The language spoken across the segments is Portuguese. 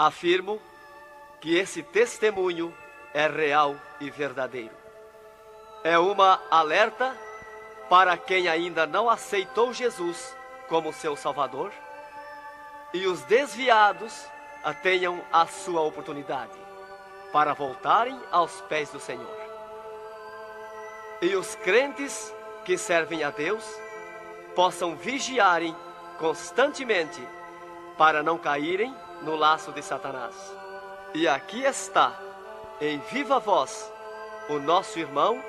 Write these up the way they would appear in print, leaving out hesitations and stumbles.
Afirmo que esse testemunho é real e verdadeiro. É uma alerta para quem ainda não aceitou Jesus como seu Salvador, e os desviados tenham a sua oportunidade para voltarem aos pés do Senhor. E os crentes que servem a Deus possam vigiarem constantemente para não caírem no laço de Satanás. E aqui está, em viva voz, o nosso irmão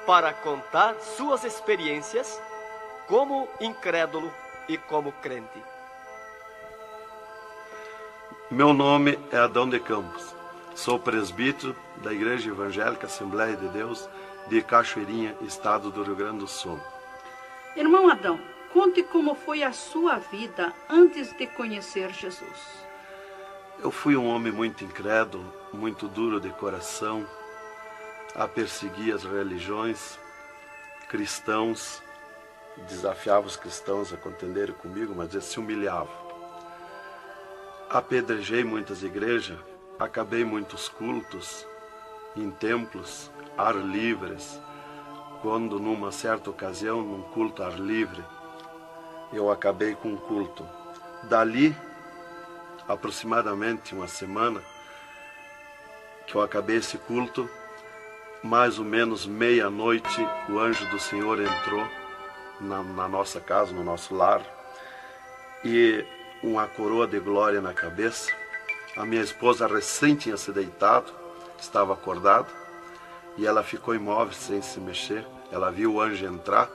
para contar suas experiências como incrédulo e como crente. Meu nome é Adão de Campos. Sou presbítero da Igreja Evangélica Assembleia de Deus de Cachoeirinha, estado do Rio Grande do Sul. Irmão Adão, conte como foi a sua vida antes de conhecer Jesus. Eu fui um homem muito incrédulo, muito duro de coração, a perseguir as religiões, cristãos, desafiava os cristãos a contenderem comigo, mas eles se humilhavam. Apedrejei muitas igrejas, acabei muitos cultos em templos, ar livres, quando numa certa ocasião, num culto ar livre, eu acabei com um culto. Dali, aproximadamente uma semana, que eu acabei esse culto, mais ou menos meia-noite, o anjo do Senhor entrou na nossa casa, no nosso lar, e uma coroa de glória na cabeça. A minha esposa recém tinha se deitado, estava acordada, e ela ficou imóvel, sem se mexer. Ela viu o anjo entrar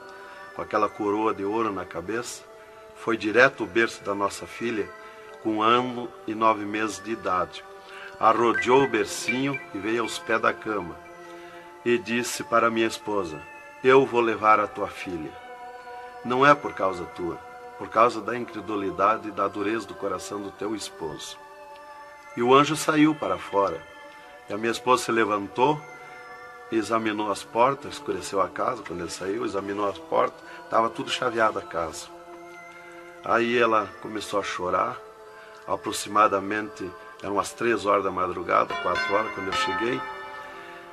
com aquela coroa de ouro na cabeça, foi direto ao berço da nossa filha, com 1 ano e 9 meses de idade. Arrodeou o bercinho e veio aos pés da cama, e disse para minha esposa: eu vou levar a tua filha. Não é por causa tua, por causa da incredulidade e da dureza do coração do teu esposo. E o anjo saiu para fora. E a minha esposa se levantou, examinou as portas, escureceu a casa quando ele saiu, examinou as portas, estava tudo chaveado a casa. Aí ela começou a chorar, aproximadamente, eram as 3 horas da madrugada, 4 horas, quando eu cheguei.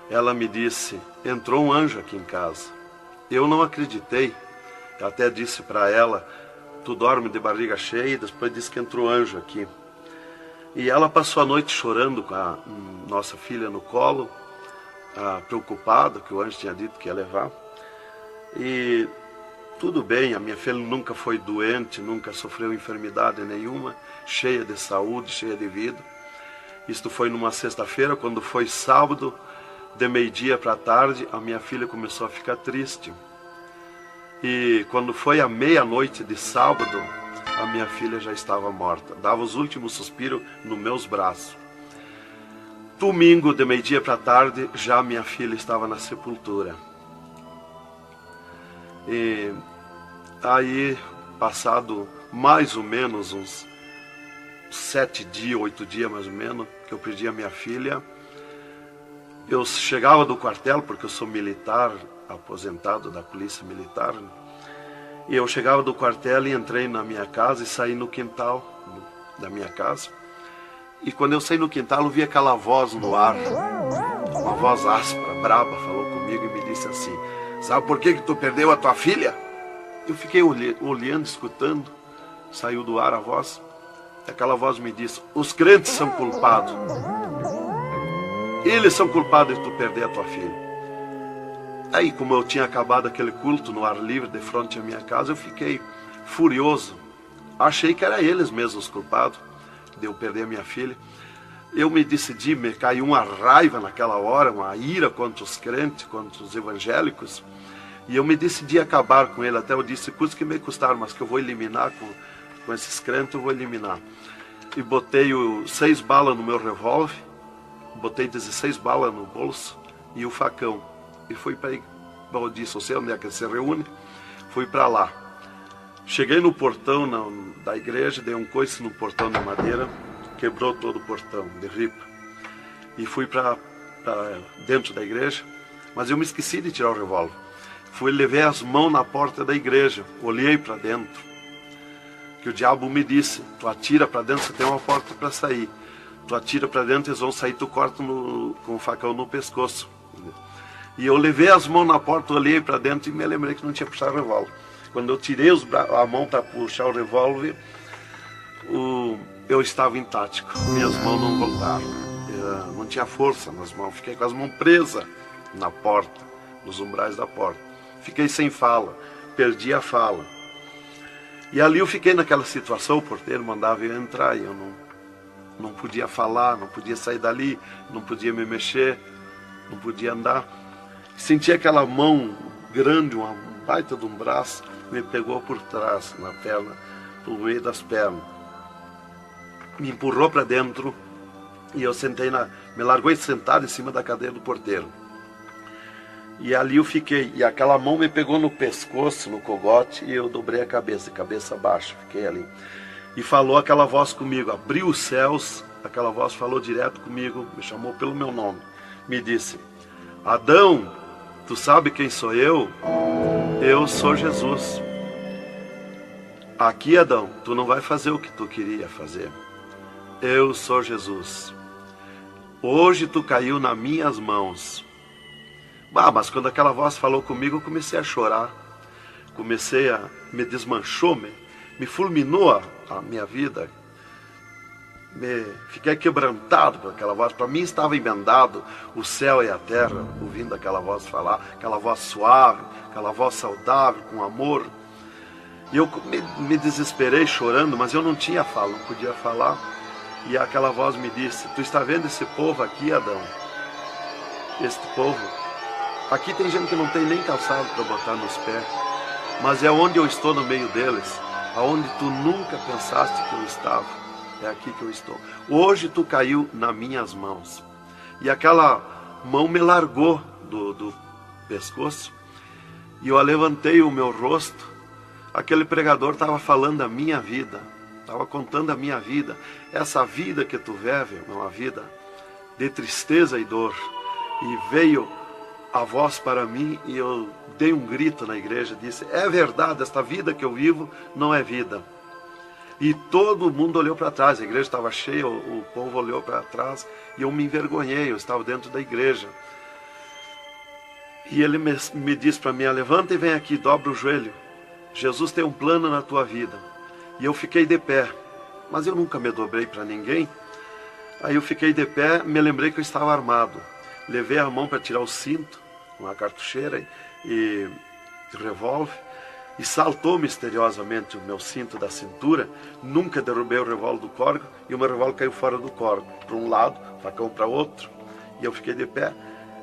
Ela me disse: entrou um anjo aqui em casa. Eu não acreditei, eu até disse para ela: tu dorme de barriga cheia, e depois disse que entrou anjo aqui. E ela passou a noite chorando com a nossa filha no colo, preocupada, que o anjo tinha dito que ia levar. E tudo bem, a minha filha nunca foi doente, nunca sofreu enfermidade nenhuma, cheia de saúde, cheia de vida. Isto foi numa sexta-feira. Quando foi sábado, de meio-dia para a tarde, a minha filha começou a ficar triste. E quando foi à meia-noite de sábado, a minha filha já estava morta. Dava os últimos suspiros nos meus braços. Domingo, de meio-dia para a tarde, já minha filha estava na sepultura. E aí, passado mais ou menos uns 7 dias, 8 dias mais ou menos, que eu perdi a minha filha, eu chegava do quartel, porque eu sou militar, aposentado da polícia militar, e eu chegava do quartel e entrei na minha casa e saí no quintal da minha casa. E quando eu saí no quintal, eu vi aquela voz no ar, uma voz áspera, braba, falou comigo e me disse assim: sabe por que tu perdeu a tua filha? Eu fiquei olhando, escutando, saiu do ar a voz. Aquela voz me disse: os crentes são culpados. Eles são culpados de tu perder a tua filha. Aí, como eu tinha acabado aquele culto no ar livre, de frente à minha casa, eu fiquei furioso. Achei que eram eles mesmos os culpados de eu perder a minha filha. Eu me decidi, me caiu uma raiva naquela hora, uma ira contra os crentes, contra os evangélicos. E eu me decidi acabar com ele. Até eu disse: custa que me custar, mas que eu vou eliminar com esses crentes, eu vou eliminar. E botei 6 balas no meu revólver, botei 16 balas no bolso e o facão. E fui para, eu disse: eu sei onde é que se reúne. Fui para lá. Cheguei no portão da igreja, dei um coice no portão de madeira, quebrou todo o portão de ripa. E fui para dentro da igreja, mas eu me esqueci de tirar o revólver. Levei as mãos na porta da igreja, olhei para dentro. Que o diabo me disse: tu atira para dentro, você tem uma porta para sair. tu atira para dentro, eles vão sair, tu corta com o facão no pescoço. E eu levei as mãos na porta, olhei para dentro e me lembrei que não tinha puxado o revólver. Quando eu tirei a mão para puxar o revólver, eu estava intático, minhas mãos não voltaram, não tinha força nas mãos, fiquei com as mãos presas na porta, nos umbrais da porta. Fiquei sem fala, perdi a fala. E ali eu fiquei naquela situação, o porteiro mandava eu entrar e eu não podia falar, não podia sair dali, não podia me mexer, não podia andar. Senti aquela mão grande, uma baita de um braço, me pegou por trás, na perna, pelo meio das pernas. Me empurrou para dentro e eu me largou sentado em cima da cadeira do porteiro. E ali eu fiquei, e aquela mão me pegou no pescoço, no cogote, e eu dobrei a cabeça, cabeça baixa, fiquei ali. E falou aquela voz comigo, abriu os céus, aquela voz falou direto comigo, me chamou pelo meu nome, me disse: Adão, tu sabe quem sou eu? Eu sou Jesus. Aqui, Adão, tu não vai fazer o que tu queria fazer. Eu sou Jesus. Hoje tu caiu nas minhas mãos. Mas quando aquela voz falou comigo, eu comecei a chorar. Me desmanchou, me fulminou a minha vida. Fiquei quebrantado por aquela voz. Para mim estava emendado o céu e a terra, ouvindo aquela voz falar, aquela voz suave, aquela voz saudável, com amor. E eu me desesperei chorando, mas eu não tinha fala, não podia falar. E aquela voz me disse: tu está vendo esse povo aqui, Adão? Este povo, aqui tem gente que não tem nem calçado para botar nos pés, mas é onde eu estou no meio deles, aonde tu nunca pensaste que eu estava, é aqui que eu estou. Hoje tu caiu nas minhas mãos. E aquela mão me largou do pescoço, e eu levantei o meu rosto. Aquele pregador estava falando da minha vida, estava contando a minha vida. Essa vida que tu vive é uma vida de tristeza e dor. E veio a voz para mim e eu dei um grito na igreja, disse: é verdade, esta vida que eu vivo não é vida. E todo mundo olhou para trás, a igreja estava cheia, o povo olhou para trás e eu me envergonhei, eu estava dentro da igreja. E ele me disse para mim: levanta e vem aqui, dobra o joelho. Jesus tem um plano na tua vida. E eu fiquei de pé, mas eu nunca me dobrei para ninguém. Aí eu fiquei de pé, me lembrei que eu estava armado. Levei a mão para tirar o cinto, uma cartucheira e revólver, e saltou misteriosamente o meu cinto da cintura. Nunca derrubei o revólver do corgo, e o meu revólver caiu fora do corgo, para um lado, facão para outro, e eu fiquei de pé.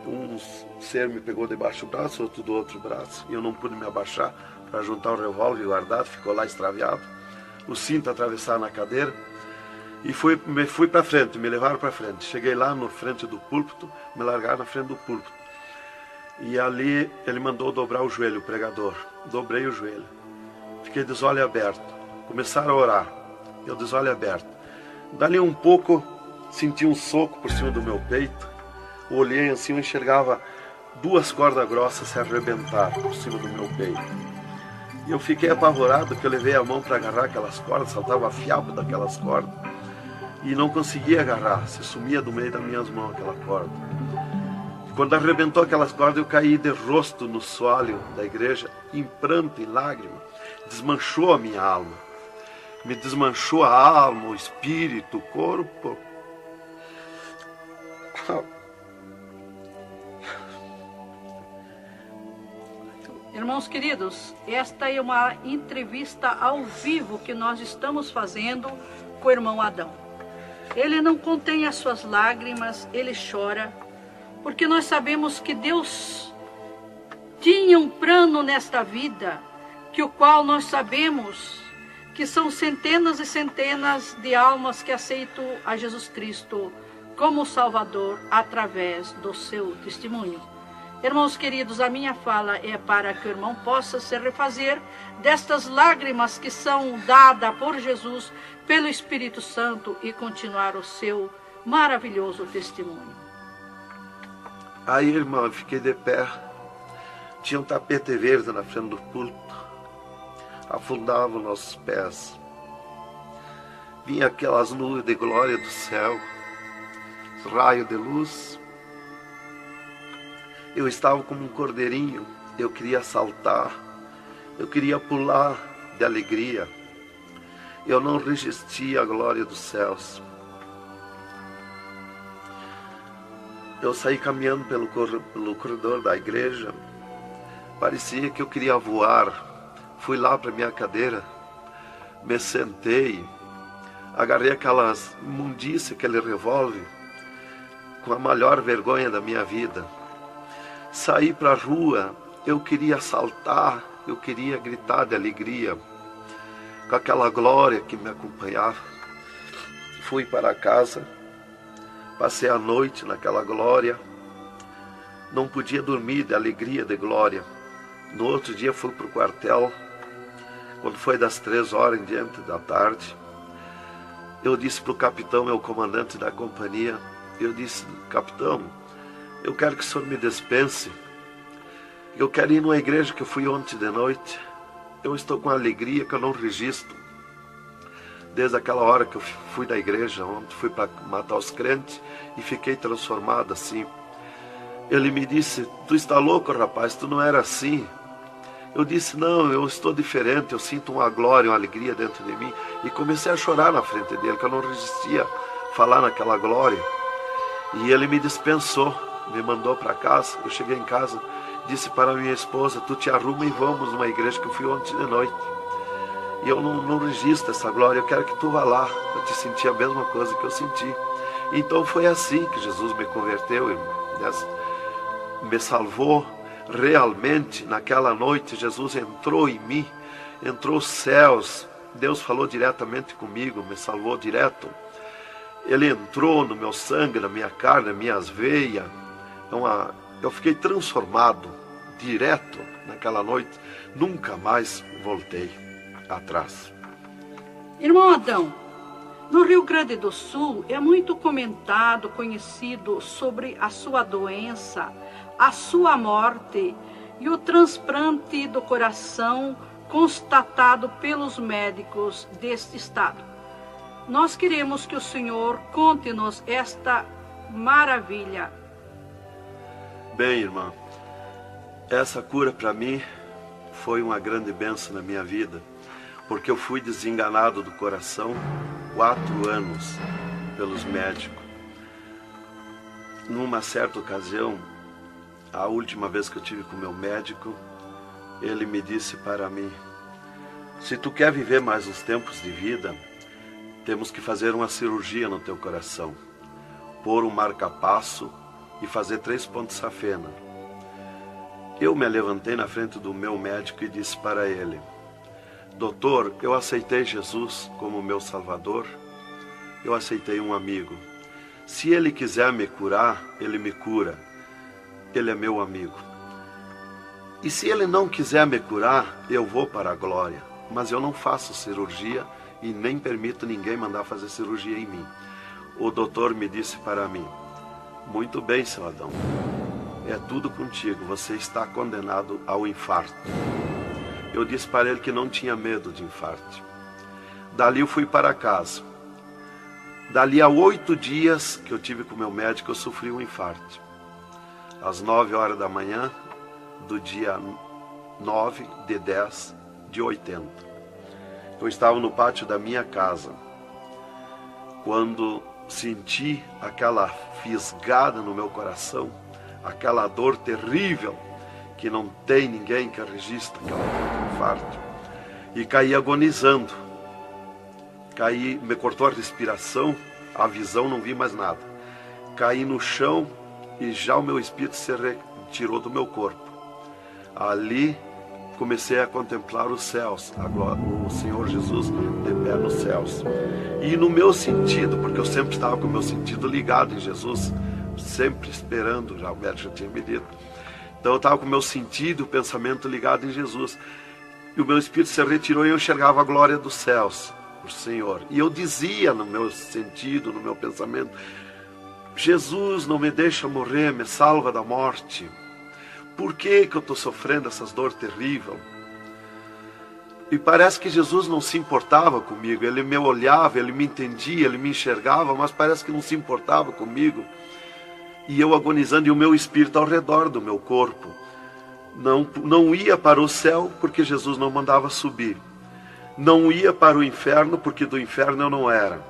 Um ser me pegou debaixo do braço, outro do outro braço, e eu não pude me abaixar para juntar o revólver guardado, ficou lá extraviado. O cinto atravessar na cadeira, e fui para frente, me levaram para frente. Cheguei lá na frente do púlpito, me largaram na frente do púlpito. E ali ele mandou dobrar o joelho, o pregador. Dobrei o joelho. Fiquei de olho aberto. Começaram a orar. Eu de olho aberto. Dali um pouco, senti um soco por cima do meu peito. Olhei assim, eu enxergava 2 cordas grossas se arrebentar por cima do meu peito. E eu fiquei apavorado, que eu levei a mão para agarrar aquelas cordas, saltava fiapo daquelas cordas. E não conseguia agarrar, se sumia do meio das minhas mãos aquela corda. Quando arrebentou aquelas cordas, eu caí de rosto no soalho da igreja, em pranto, em lágrima. Desmanchou a minha alma. Me desmanchou a alma, o espírito, o corpo. Irmãos queridos, esta é uma entrevista ao vivo que nós estamos fazendo com o irmão Adão. Ele não contém as suas lágrimas, ele chora, porque nós sabemos que Deus tinha um plano nesta vida, que o qual nós sabemos que são centenas e centenas de almas que aceitam a Jesus Cristo como Salvador através do seu testemunho. Irmãos queridos, a minha fala é para que o irmão possa se refazer destas lágrimas que são dadas por Jesus, pelo Espírito Santo, e continuar o seu maravilhoso testemunho. Aí, irmão, eu fiquei de pé. Tinha um tapete verde na frente do púlpito. Afundava os nossos pés. Vinha aquelas nuvens de glória do céu. raio de luz. Eu estava como um cordeirinho, eu queria saltar, eu queria pular de alegria. Eu não resistia à glória dos céus. Eu saí caminhando pelo corredor da igreja, parecia que eu queria voar. Fui lá para minha cadeira, me sentei, agarrei aquelas imundícias, aquele revólver, com a maior vergonha da minha vida. Saí para a rua, eu queria saltar, eu queria gritar de alegria, com aquela glória que me acompanhava. Fui para casa, passei a noite naquela glória, não podia dormir de alegria, de glória. No outro dia fui para o quartel, quando foi das 3 horas em diante da tarde, eu disse para o capitão, meu comandante da companhia, eu disse: capitão, eu quero que o senhor me dispense, eu quero ir numa igreja que eu fui ontem de noite, eu estou com alegria que eu não registro. Desde aquela hora que eu fui da igreja, ontem fui para matar os crentes e fiquei transformado assim. Ele me disse: tu está louco, rapaz, tu não era assim. Eu disse: não, eu estou diferente, eu sinto uma glória, uma alegria dentro de mim. E comecei a chorar na frente dele, que eu não resistia a falar naquela glória. E ele me dispensou, me mandou para casa. Eu cheguei em casa, disse para minha esposa: tu te arruma e vamos numa igreja que eu fui ontem de noite. E eu não registro essa glória, eu quero que tu vá lá, para te sentir a mesma coisa que eu senti. Então foi assim que Jesus me converteu, me salvou. Realmente, naquela noite, Jesus entrou em mim, entrou os céus, Deus falou diretamente comigo, me salvou direto. Ele entrou no meu sangue, na minha carne, nas minhas veias. Eu fiquei transformado, direto, naquela noite. Nunca mais voltei atrás. Irmão Adão, no Rio Grande do Sul é muito comentado, conhecido sobre a sua doença, a sua morte e o transplante do coração constatado pelos médicos deste estado. Nós queremos que o Senhor conte-nos esta maravilha. Bem, irmã, essa cura para mim foi uma grande bênção na minha vida, porque eu fui desenganado do coração 4 anos pelos médicos. Numa certa ocasião, a última vez que eu tive com o meu médico, ele me disse para mim: se tu quer viver mais uns tempos de vida, temos que fazer uma cirurgia no teu coração, pôr um marca-passo e fazer 3 pontos safena. Eu me levantei na frente do meu médico e disse para ele: doutor, eu aceitei Jesus como meu salvador, eu aceitei um amigo. Se ele quiser me curar, ele me cura. Ele é meu amigo. E se ele não quiser me curar, eu vou para a glória. Mas eu não faço cirurgia e nem permito ninguém mandar fazer cirurgia em mim. O doutor me disse para mim: muito bem, seu Adão, é tudo contigo, você está condenado ao infarto. Eu disse para ele que não tinha medo de infarto. Dali eu fui para casa. Dali a 8 dias que eu tive com o meu médico, eu sofri um infarto. Às 9 horas da manhã do dia 9 de 10 de 80. Eu estava no pátio da minha casa, quando senti aquela fisgada no meu coração, aquela dor terrível, que não tem ninguém que registre aquela dor do infarto, e caí agonizando. Caí, me cortou a respiração, a visão, não vi mais nada. Caí no chão e já o meu espírito se retirou do meu corpo. Ali comecei a contemplar os céus, o Senhor Jesus de pé nos céus. E no meu sentido, porque eu sempre estava com o meu sentido ligado em Jesus, sempre esperando, já o médico já tinha me dito. Então eu estava com o meu sentido, o pensamento ligado em Jesus. E o meu espírito se retirou e eu enxergava a glória dos céus, o Senhor. E eu dizia no meu sentido, no meu pensamento: Jesus, não me deixa morrer, me salva da morte. Por que eu estou sofrendo essas dores terríveis? E parece que Jesus não se importava comigo. Ele me olhava, ele me entendia, ele me enxergava, mas parece que não se importava comigo. E eu agonizando, e o meu espírito ao redor do meu corpo. Não ia para o céu, porque Jesus não mandava subir. Não ia para o inferno, porque do inferno eu não era.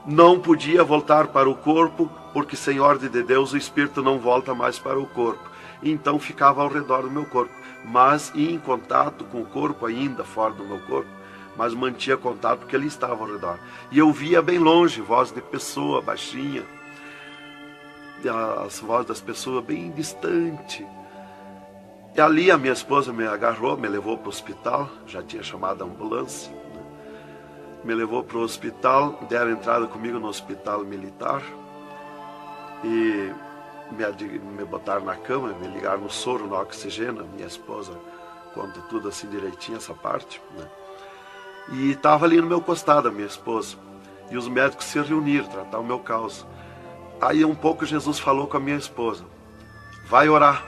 Não podia voltar para o corpo, porque sem ordem de Deus o espírito não volta mais para o corpo. Então ficava ao redor do meu corpo, mas ia em contato com o corpo ainda, fora do meu corpo, mas mantinha contato porque ele estava ao redor. E eu via bem longe, voz de pessoa, baixinha, as vozes das pessoas bem distante. E ali a minha esposa me agarrou, me levou para o hospital, já tinha chamado a ambulância, né? Me levou para o hospital, deram entrada comigo no hospital militar e me botaram na cama, me ligaram no soro, no oxigênio. Minha esposa conta tudo assim direitinho, essa parte, né? E estava ali no meu costado a minha esposa, e os médicos se reuniram, tratar o meu caso. Aí um pouco Jesus falou com a minha esposa, vai orar.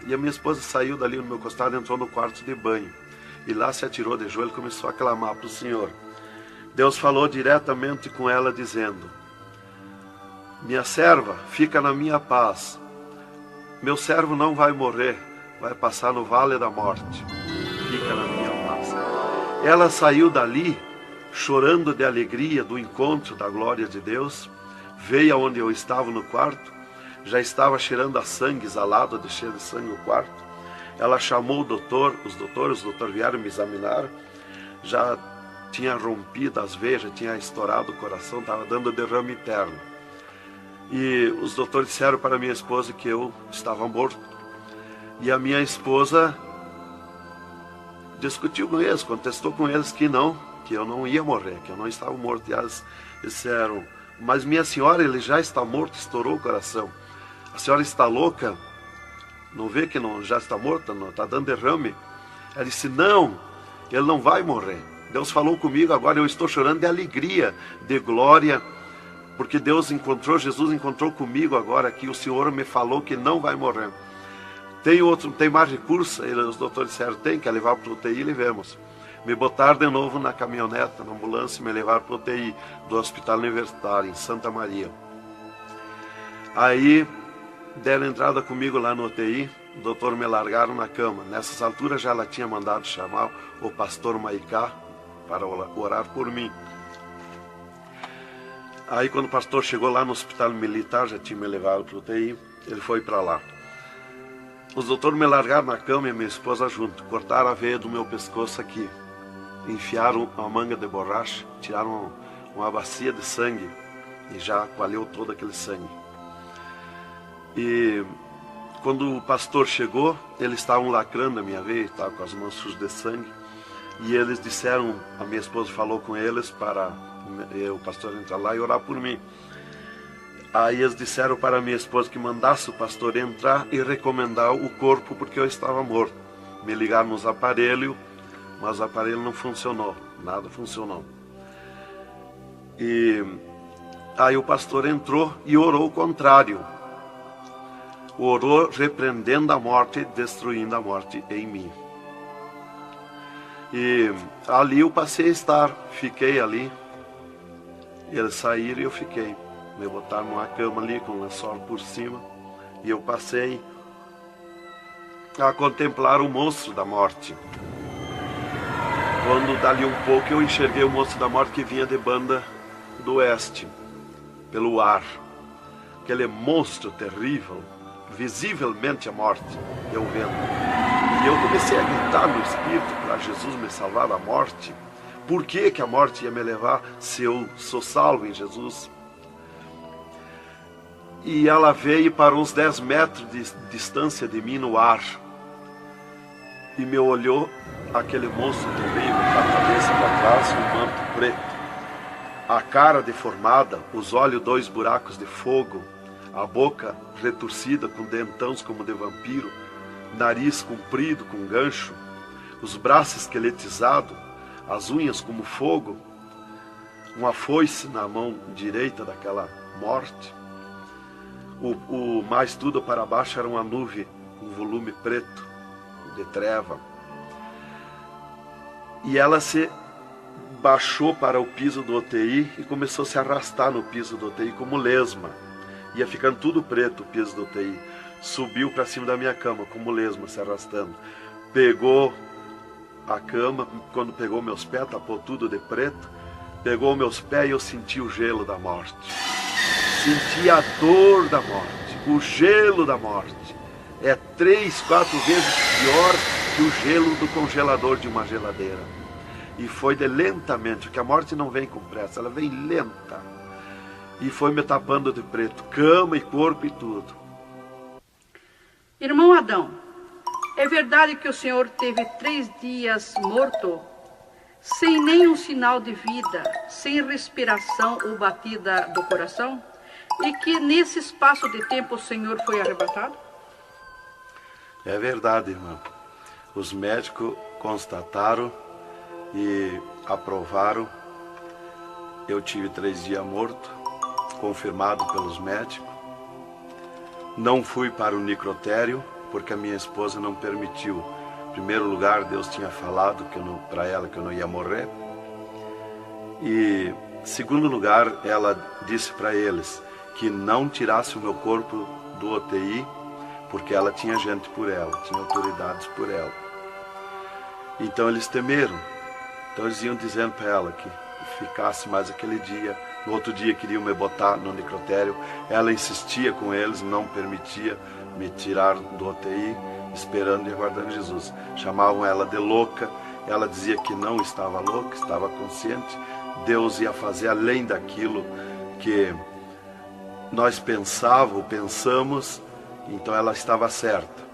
E a minha esposa saiu dali no meu costado, entrou no quarto de banho. E lá se atirou de joelho e começou a clamar para o Senhor. Deus falou diretamente com ela, dizendo, minha serva, fica na minha paz. Meu servo não vai morrer, vai passar no vale da morte. Fica na minha paz. Ela saiu dali, chorando de alegria do encontro da glória de Deus. Veio aonde eu estava no quarto. Já estava cheirando a sangue, exalado, de cheiro de sangue no quarto. Ela chamou o doutor, os doutores vieram me examinar. Já tinha rompido as veias, já tinha estourado o coração, estava dando derrame interno. E os doutores disseram para minha esposa que eu estava morto. E a minha esposa discutiu com eles, contestou com eles que eu não ia morrer, que eu não estava morto. E eles disseram, mas minha senhora, ele já está morto, estourou o coração. A senhora está louca? Não vê que não, já está morta? Não está dando derrame? Ela disse, não, ele não vai morrer. Deus falou comigo agora, eu estou chorando de alegria, de glória, porque Jesus encontrou comigo agora aqui, o Senhor me falou que não vai morrer. Tem mais recurso? Os doutores disseram, tem que levar para o UTI, levemos. Me botaram de novo na caminhonete, na ambulância, e me levaram para o UTI do Hospital Universitário, em Santa Maria. Aí deram entrada comigo lá no UTI, o doutor me largaram na cama. Nessas alturas já ela tinha mandado chamar o pastor Maicá para orar por mim. Aí quando o pastor chegou lá no hospital militar, já tinha me levado para o UTI, ele foi para lá. Os doutores me largaram na cama e minha esposa junto, cortaram a veia do meu pescoço aqui, enfiaram uma manga de borracha, tiraram uma bacia de sangue e já coalhou todo aquele sangue. E quando o pastor chegou, eles estavam lacrando a minha veia, estavam com as mãos sujas de sangue. E eles disseram, a minha esposa falou com eles para o pastor entrar lá e orar por mim. Aí eles disseram para a minha esposa que mandasse o pastor entrar e recomendar o corpo, porque eu estava morto. Me ligaram nos aparelhos, mas o aparelho não funcionou, nada funcionou. E aí o pastor entrou e orou o contrário. Orou repreendendo a morte, destruindo a morte em mim. E ali eu passei a estar, fiquei ali. Eles saíram e eu fiquei. Me botaram numa cama ali com um lençol por cima. E eu passei a contemplar o monstro da morte. Quando dali um pouco eu enxerguei o monstro da morte que vinha de Banda do Oeste, pelo ar. Aquele monstro terrível, visivelmente a morte, eu vendo. E eu comecei a gritar no espírito para Jesus me salvar da morte. Por que a morte ia me levar se eu sou salvo em Jesus? E ela veio para uns 10 metros de distância de mim no ar. E me olhou, aquele monstro terrível, com a cabeça para trás, um manto preto. A cara deformada, os olhos 2 buracos de fogo, a boca retorcida com dentões como de vampiro, nariz comprido com gancho, os braços esqueletizados, as unhas como fogo, uma foice na mão direita daquela morte. O mais tudo para baixo era uma nuvem, um volume preto, de treva. E ela se baixou para o piso do UTI e começou a se arrastar no piso do UTI como lesma. Ia ficando tudo preto o piso do UTI. Subiu para cima da minha cama como lesma, se arrastando. Pegou a cama, quando pegou meus pés, tapou tudo de preto. Pegou meus pés e eu senti o gelo da morte. Senti a dor da morte, o gelo da morte. É 3, 4 vezes pior que o gelo do congelador de uma geladeira. E foi de lentamente, porque a morte não vem com pressa, ela vem lenta. E foi me tapando de preto, cama e corpo e tudo. Irmão Adão, é verdade que o senhor teve 3 dias morto, sem nenhum sinal de vida, sem respiração ou batida do coração? E que nesse espaço de tempo o senhor foi arrebatado? É verdade, irmão. Os médicos constataram e aprovaram. Eu tive 3 dias morto, confirmado pelos médicos. Não fui para o necrotério, porque a minha esposa não permitiu. Em primeiro lugar, Deus tinha falado para ela que eu não ia morrer. E, em segundo lugar, ela disse para eles que não tirasse o meu corpo do UTI, porque ela tinha gente por ela, tinha autoridades por ela. Então eles temeram. Então eles iam dizendo para ela que ficasse mais aquele dia. No outro dia queriam me botar no necrotério. Ela insistia com eles, não permitia me tirar do UTI, esperando e aguardando Jesus. Chamavam ela de louca. Ela dizia que não estava louca, estava consciente. Deus ia fazer além daquilo que nós pensamos. Então ela estava certa.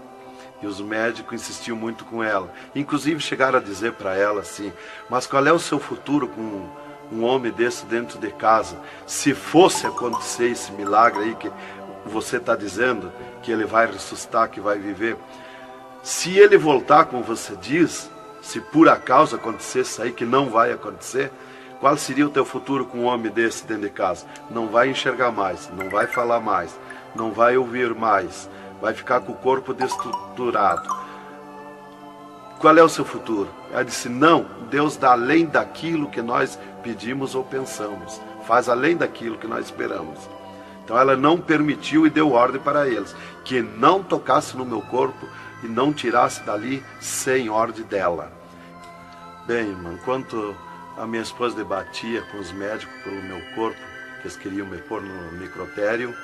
E os médicos insistiam muito com ela. Inclusive chegaram a dizer para ela assim: mas qual é o seu futuro com um homem desse dentro de casa? Se fosse acontecer esse milagre aí que você está dizendo, que ele vai ressuscitar, que vai viver. Se ele voltar, como você diz, se por acaso acontecesse isso aí, que não vai acontecer, qual seria o teu futuro com um homem desse dentro de casa? Não vai enxergar mais, não vai falar mais, não vai ouvir mais, vai ficar com o corpo destruturado. Qual é o seu futuro? Ela disse: não, Deus dá além daquilo que nós pedimos ou pensamos, faz além daquilo que nós esperamos. Então ela não permitiu e deu ordem para eles que não tocasse no meu corpo e não tirasse dali sem ordem dela. Bem, irmão, enquanto a minha esposa debatia com os médicos pelo meu corpo, que eles queriam me pôr no necrotério,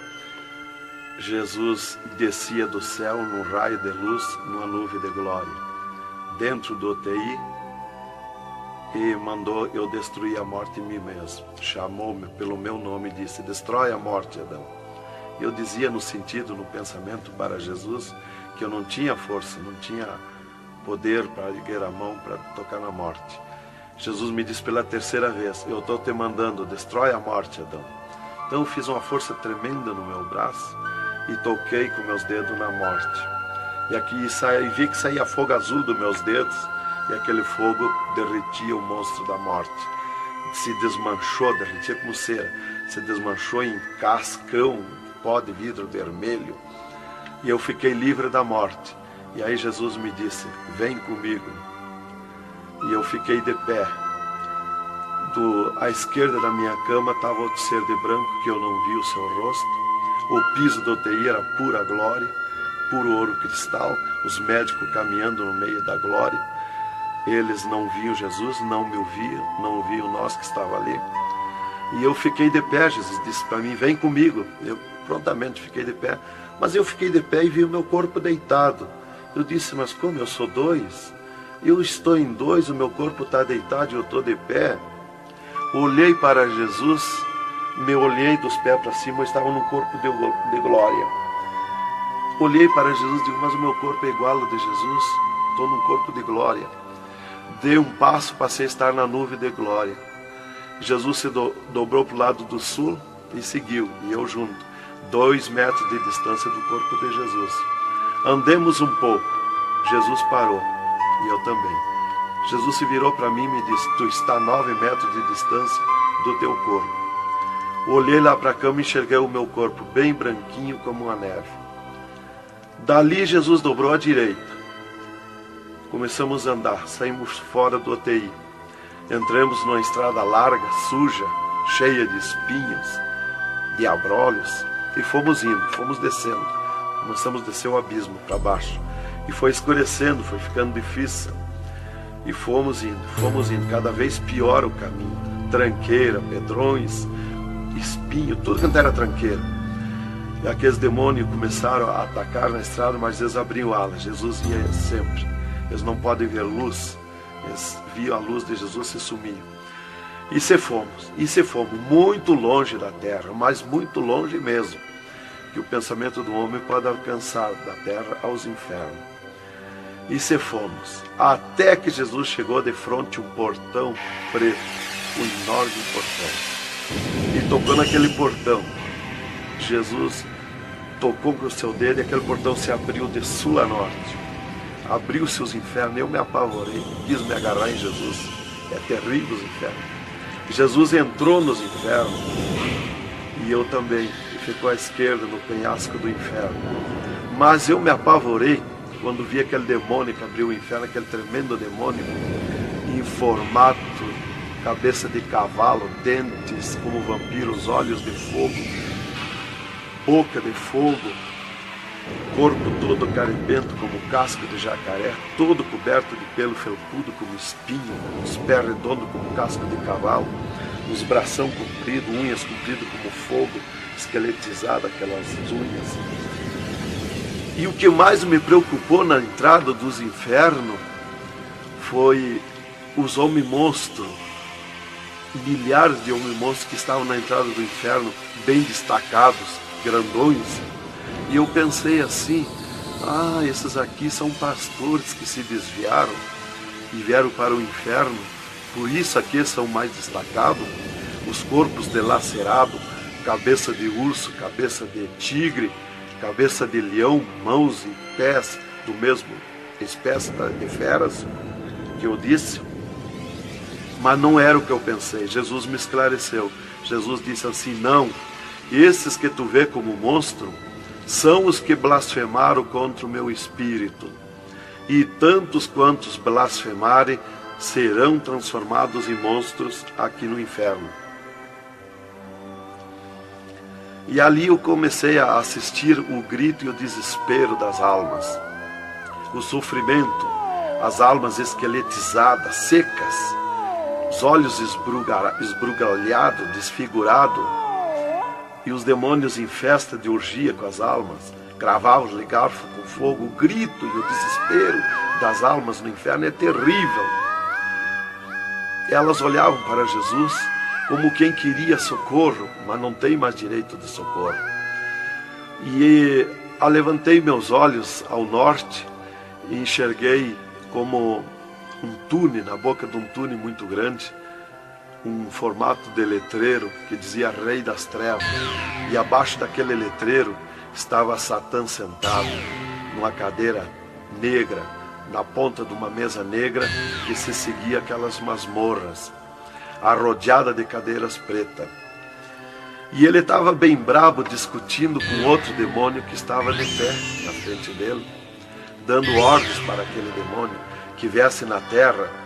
Jesus descia do céu num raio de luz, numa nuvem de glória, dentro do UTI, e mandou eu destruir a morte em mim mesmo. Chamou-me pelo meu nome e disse: destrói a morte, Adão. Eu dizia no sentido, no pensamento para Jesus, que eu não tinha força, não tinha poder para erguer a mão para tocar na morte. Jesus me disse pela 3ª vez: eu estou te mandando, destrói a morte, Adão. Então eu fiz uma força tremenda no meu braço e toquei com meus dedos na morte. E aqui vi que saía fogo azul dos meus dedos, e aquele fogo derretia o monstro da morte. Se desmanchou, derretia como cera, se desmanchou em cascão, pó de vidro vermelho, e eu fiquei livre da morte. E aí Jesus me disse: vem comigo. E eu fiquei de pé. À esquerda da minha cama estava outro ser de branco, que eu não vi o seu rosto. O piso do UTI era pura glória, puro ouro cristal, os médicos caminhando no meio da glória. Eles não viam Jesus, não me ouviam, não ouviam nós que estava ali. E eu fiquei de pé. Jesus disse para mim: vem comigo. Eu prontamente fiquei de pé. Mas eu fiquei de pé e vi o meu corpo deitado. Eu disse: mas como eu sou 2? Eu estou em 2, o meu corpo está deitado e eu estou de pé. Olhei para Jesus, me olhei dos pés para cima, eu estava num corpo de glória. Olhei para Jesus e digo: mas o meu corpo é igual ao de Jesus, estou num corpo de glória. Dei um passo, passei a estar na nuvem de glória. Jesus se dobrou para o lado do sul e seguiu, e eu junto, 2 metros de distância do corpo de Jesus. Andemos um pouco, Jesus parou, e eu também. Jesus se virou para mim e me disse: tu está a 9 metros de distância do teu corpo. Olhei lá para a cama e enxerguei o meu corpo bem branquinho como uma neve. Dali Jesus dobrou à direita. Começamos a andar, saímos fora do UTI. Entramos numa estrada larga, suja, cheia de espinhos, de abrolhos, e fomos indo, fomos descendo. Começamos a descer o abismo para baixo. E foi escurecendo, foi ficando difícil. E fomos indo, cada vez pior o caminho. Tranqueira, pedrões, espinho, tudo quanto era tranqueira. E aqueles demônios começaram a atacar na estrada, mas eles abriam alas. Jesus ia sempre. Eles não podem ver luz. Eles viam a luz de Jesus e se sumiam. E se fomos muito longe da terra, mas muito longe mesmo, que o pensamento do homem pode alcançar da terra aos infernos. E se fomos, até que Jesus chegou de frente a um portão preto, um enorme portão. E tocou naquele portão. Jesus tocou com o seu dedo e aquele portão se abriu de sul a norte. Abriu-se os infernos, eu me apavorei, quis me agarrar em Jesus. É terrível os infernos. Jesus entrou nos infernos e eu também. Ficou à esquerda no penhasco do inferno. Mas eu me apavorei quando vi aquele demônio que abriu o inferno, aquele tremendo demônio, em formato, cabeça de cavalo, dentes como vampiros, olhos de fogo, boca de fogo, corpo todo carimbento como casco de jacaré, todo coberto de pelo felpudo como espinho, os pés redondos como casco de cavalo, os bração compridos, unhas compridas como fogo, esqueletizado aquelas unhas. E o que mais me preocupou na entrada dos infernos foi os homens-monstros, milhares de homens-monstros que estavam na entrada do inferno, bem destacados, grandões. E eu pensei assim, esses aqui são pastores que se desviaram e vieram para o inferno, por isso aqui são mais destacados, os corpos dilacerados, cabeça de urso, cabeça de tigre, cabeça de leão, mãos e pés do mesmo espécie de feras que eu disse. Mas não era o que eu pensei. Jesus me esclareceu. Jesus disse assim, não, esses que tu vê como monstro são os que blasfemaram contra o meu espírito. E tantos quantos blasfemarem serão transformados em monstros aqui no inferno. E ali eu comecei a assistir o grito e o desespero das almas. O sofrimento, as almas esqueletizadas, secas, os olhos esbugalhados, desfigurados, e os demônios em festa de orgia com as almas, cravavam de garfo com fogo, o grito e o desespero das almas no inferno é terrível. Elas olhavam para Jesus como quem queria socorro, mas não tem mais direito de socorro. E levantei meus olhos ao norte e enxerguei como um túnel, na boca de um túnel muito grande, um formato de letreiro que dizia Rei das Trevas. E abaixo daquele letreiro estava Satã sentado numa cadeira negra, na ponta de uma mesa negra que se seguia aquelas masmorras, arrodeada de cadeiras pretas. E ele estava bem brabo discutindo com outro demônio que estava de pé na frente dele, dando ordens para aquele demônio que viesse na terra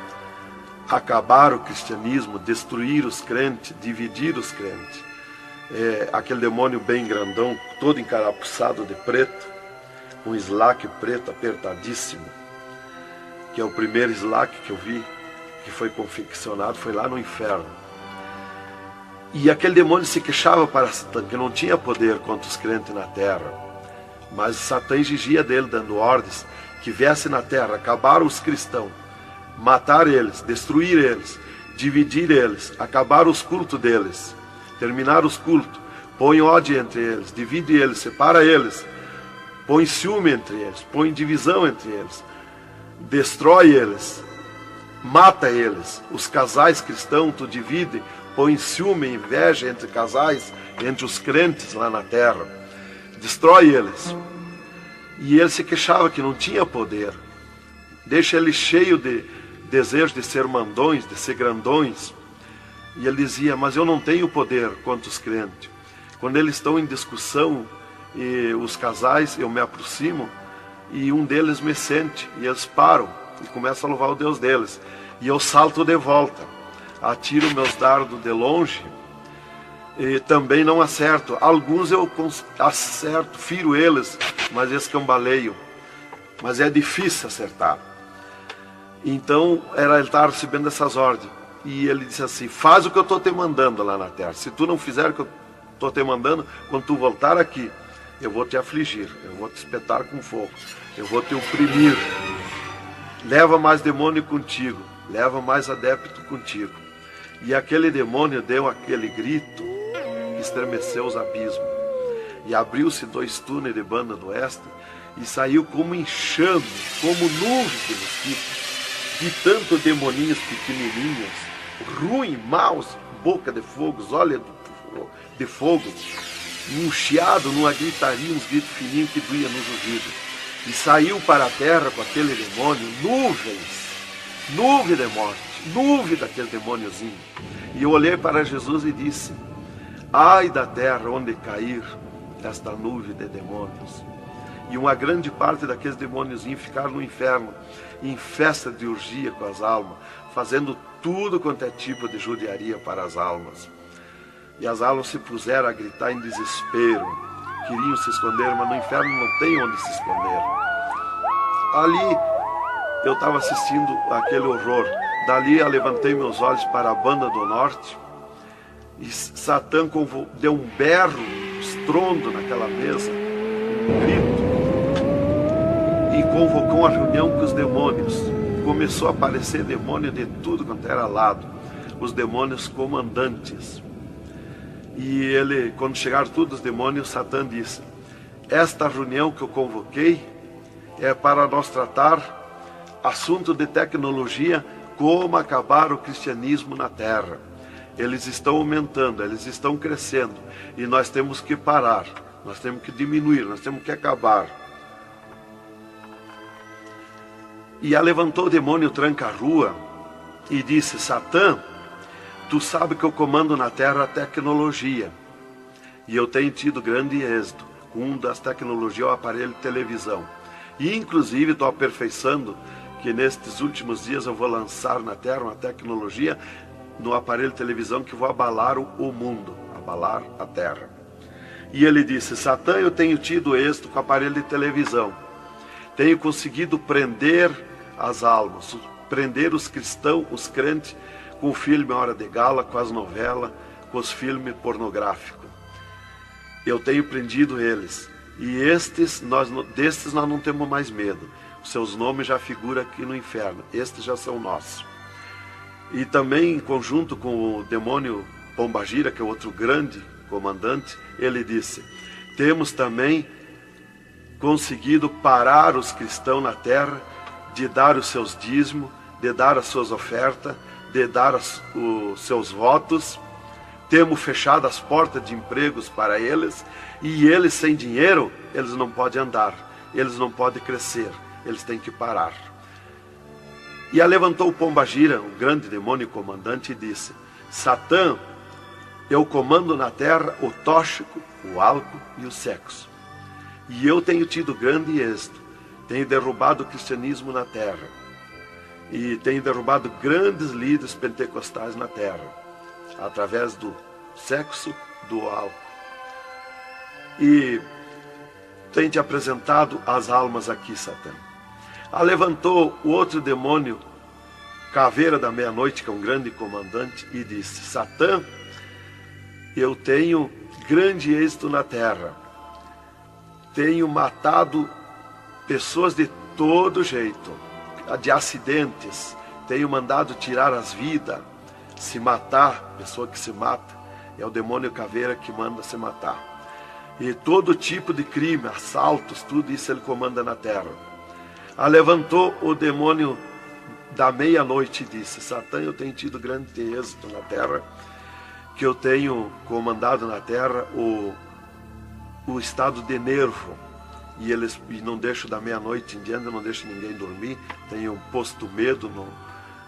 acabar o cristianismo, destruir os crentes, dividir os crentes. Aquele demônio bem grandão, todo encarapuçado de preto, um slack preto apertadíssimo, que é o primeiro slack que eu vi, que foi confeccionado, foi lá no inferno. E aquele demônio se queixava para Satã, que não tinha poder contra os crentes na terra. Mas Satã exigia dele, dando ordens, que viesse na terra, acabar os cristãos, matar eles, destruir eles, dividir eles, acabar os cultos deles, terminar os cultos, põe ódio entre eles, divide eles, separa eles, põe ciúme entre eles, põe divisão entre eles, destrói eles, mata eles. Os casais cristãos tu divide, põe ciúme e inveja entre casais, entre os crentes lá na terra, destrói eles. E ele se queixava que não tinha poder, deixa ele cheio de desejo de ser mandões, de ser grandões. E ele dizia, mas eu não tenho poder contra os crentes. Quando eles estão em discussão, e os casais, eu me aproximo, e um deles me sente, e eles param, e começam a louvar o Deus deles. E eu salto de volta, atiro meus dardos de longe e também não acerto. Alguns eu acerto, firo eles, mas escambaleio. Mas é difícil acertar. Então ele estava recebendo essas ordens. E ele disse assim: faz o que eu estou te mandando lá na terra. Se tu não fizer o que eu estou te mandando, quando tu voltar aqui, eu vou te afligir, eu vou te espetar com fogo, eu vou te oprimir. Leva mais demônio contigo, leva mais adepto contigo. E aquele demônio deu aquele grito que estremeceu os abismos. E abriu-se 2 túneis de banda do oeste e saiu como enxame, como nuvem de mosquitos, de tanto demoninhos pequenininhos, ruim, maus, boca de fogo, olhos de fogo, um chiado, numa gritaria, uns gritos fininhos que doía nos ouvidos. E saiu para a terra com aquele demônio, nuvem de morte, nuvem daquele demôniozinho. E eu olhei para Jesus e disse: ai da terra onde cair esta nuvem de demônios. E uma grande parte daqueles demôniozinhos ficaram no inferno, em festa de orgia com as almas, fazendo tudo quanto é tipo de judiaria para as almas. E as almas se puseram a gritar em desespero, queriam se esconder, mas no inferno não tem onde se esconder. Ali eu estava assistindo aquele horror. Dali eu levantei meus olhos para a banda do norte e Satã deu um berro, um estrondo naquela mesa, um grito, e convocou uma reunião com os demônios. Começou a aparecer demônio de tudo quanto era lado, os demônios comandantes. E ele, quando chegaram todos os demônios, Satã disse: esta reunião que eu convoquei é para nós tratar assunto de tecnologia, como acabar o cristianismo na terra. Eles estão aumentando, eles estão crescendo, e nós temos que parar, nós temos que diminuir, nós temos que acabar. E levantou o demônio tranca-rua e disse: Satã, tu sabe que eu comando na terra a tecnologia, e eu tenho tido grande êxito com uma das tecnologias, o aparelho de televisão. E inclusive estou aperfeiçoando que nestes últimos dias eu vou lançar na terra uma tecnologia no aparelho de televisão que vou abalar o mundo, abalar a terra. E ele disse: Satã, eu tenho tido êxito com o aparelho de televisão, tenho conseguido prender as almas, prender os cristãos, os crentes, com o filme Hora de Gala, com as novelas, com os filmes pornográficos. Eu tenho prendido eles. E destes nós não temos mais medo. Os seus nomes já figuram aqui no inferno. Estes já são nossos. E também, em conjunto com o demônio Pombagira, que é outro grande comandante, ele disse: temos também conseguido parar os cristãos na terra de dar os seus dízimos, de dar as suas ofertas, de dar os seus votos. Temos fechado as portas de empregos para eles, e eles sem dinheiro, eles não podem andar, eles não podem crescer, eles têm que parar. E levantou o Pombagira, o grande demônio comandante, e disse: Satã, eu comando na terra o tóxico, o álcool e o sexo. E eu tenho tido grande êxito, tenho derrubado o cristianismo na terra, e tenho derrubado grandes líderes pentecostais na terra, através do sexo, do álcool. E tenho te apresentado as almas aqui, Satã. Levantou o outro demônio, Caveira da Meia-Noite, que é um grande comandante, e disse: Satã, eu tenho grande êxito na terra, tenho matado pessoas de todo jeito, de acidentes, tenho mandado tirar as vidas, se matar, pessoa que se mata, é o demônio Caveira que manda se matar. E todo tipo de crime, assaltos, tudo isso ele comanda na terra. Levantou o demônio da Meia-Noite e disse: Satã, eu tenho tido grande êxito na terra, que eu tenho comandado na terra o estado de nervo, e não deixo da meia-noite em diante, não deixo ninguém dormir, tenho posto medo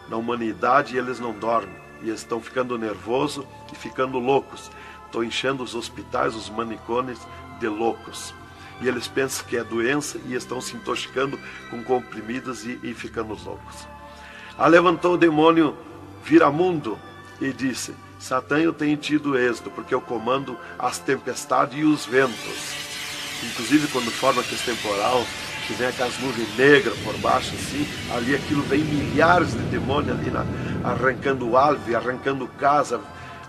na humanidade, e eles não dormem, e eles estão ficando nervosos e ficando loucos. Estou enchendo os hospitais, os manicômios de loucos. e eles pensam que é doença e estão se intoxicando com comprimidos e ficando loucos. Levantou o demônio Viramundo e disse: Satã, eu tenho tido êxito, porque eu comando as tempestades e os ventos. Inclusive quando forma aquele temporal, que vem aquelas nuvens negras por baixo assim, ali aquilo vem milhares de demônios ali arrancando árvore, arrancando casa,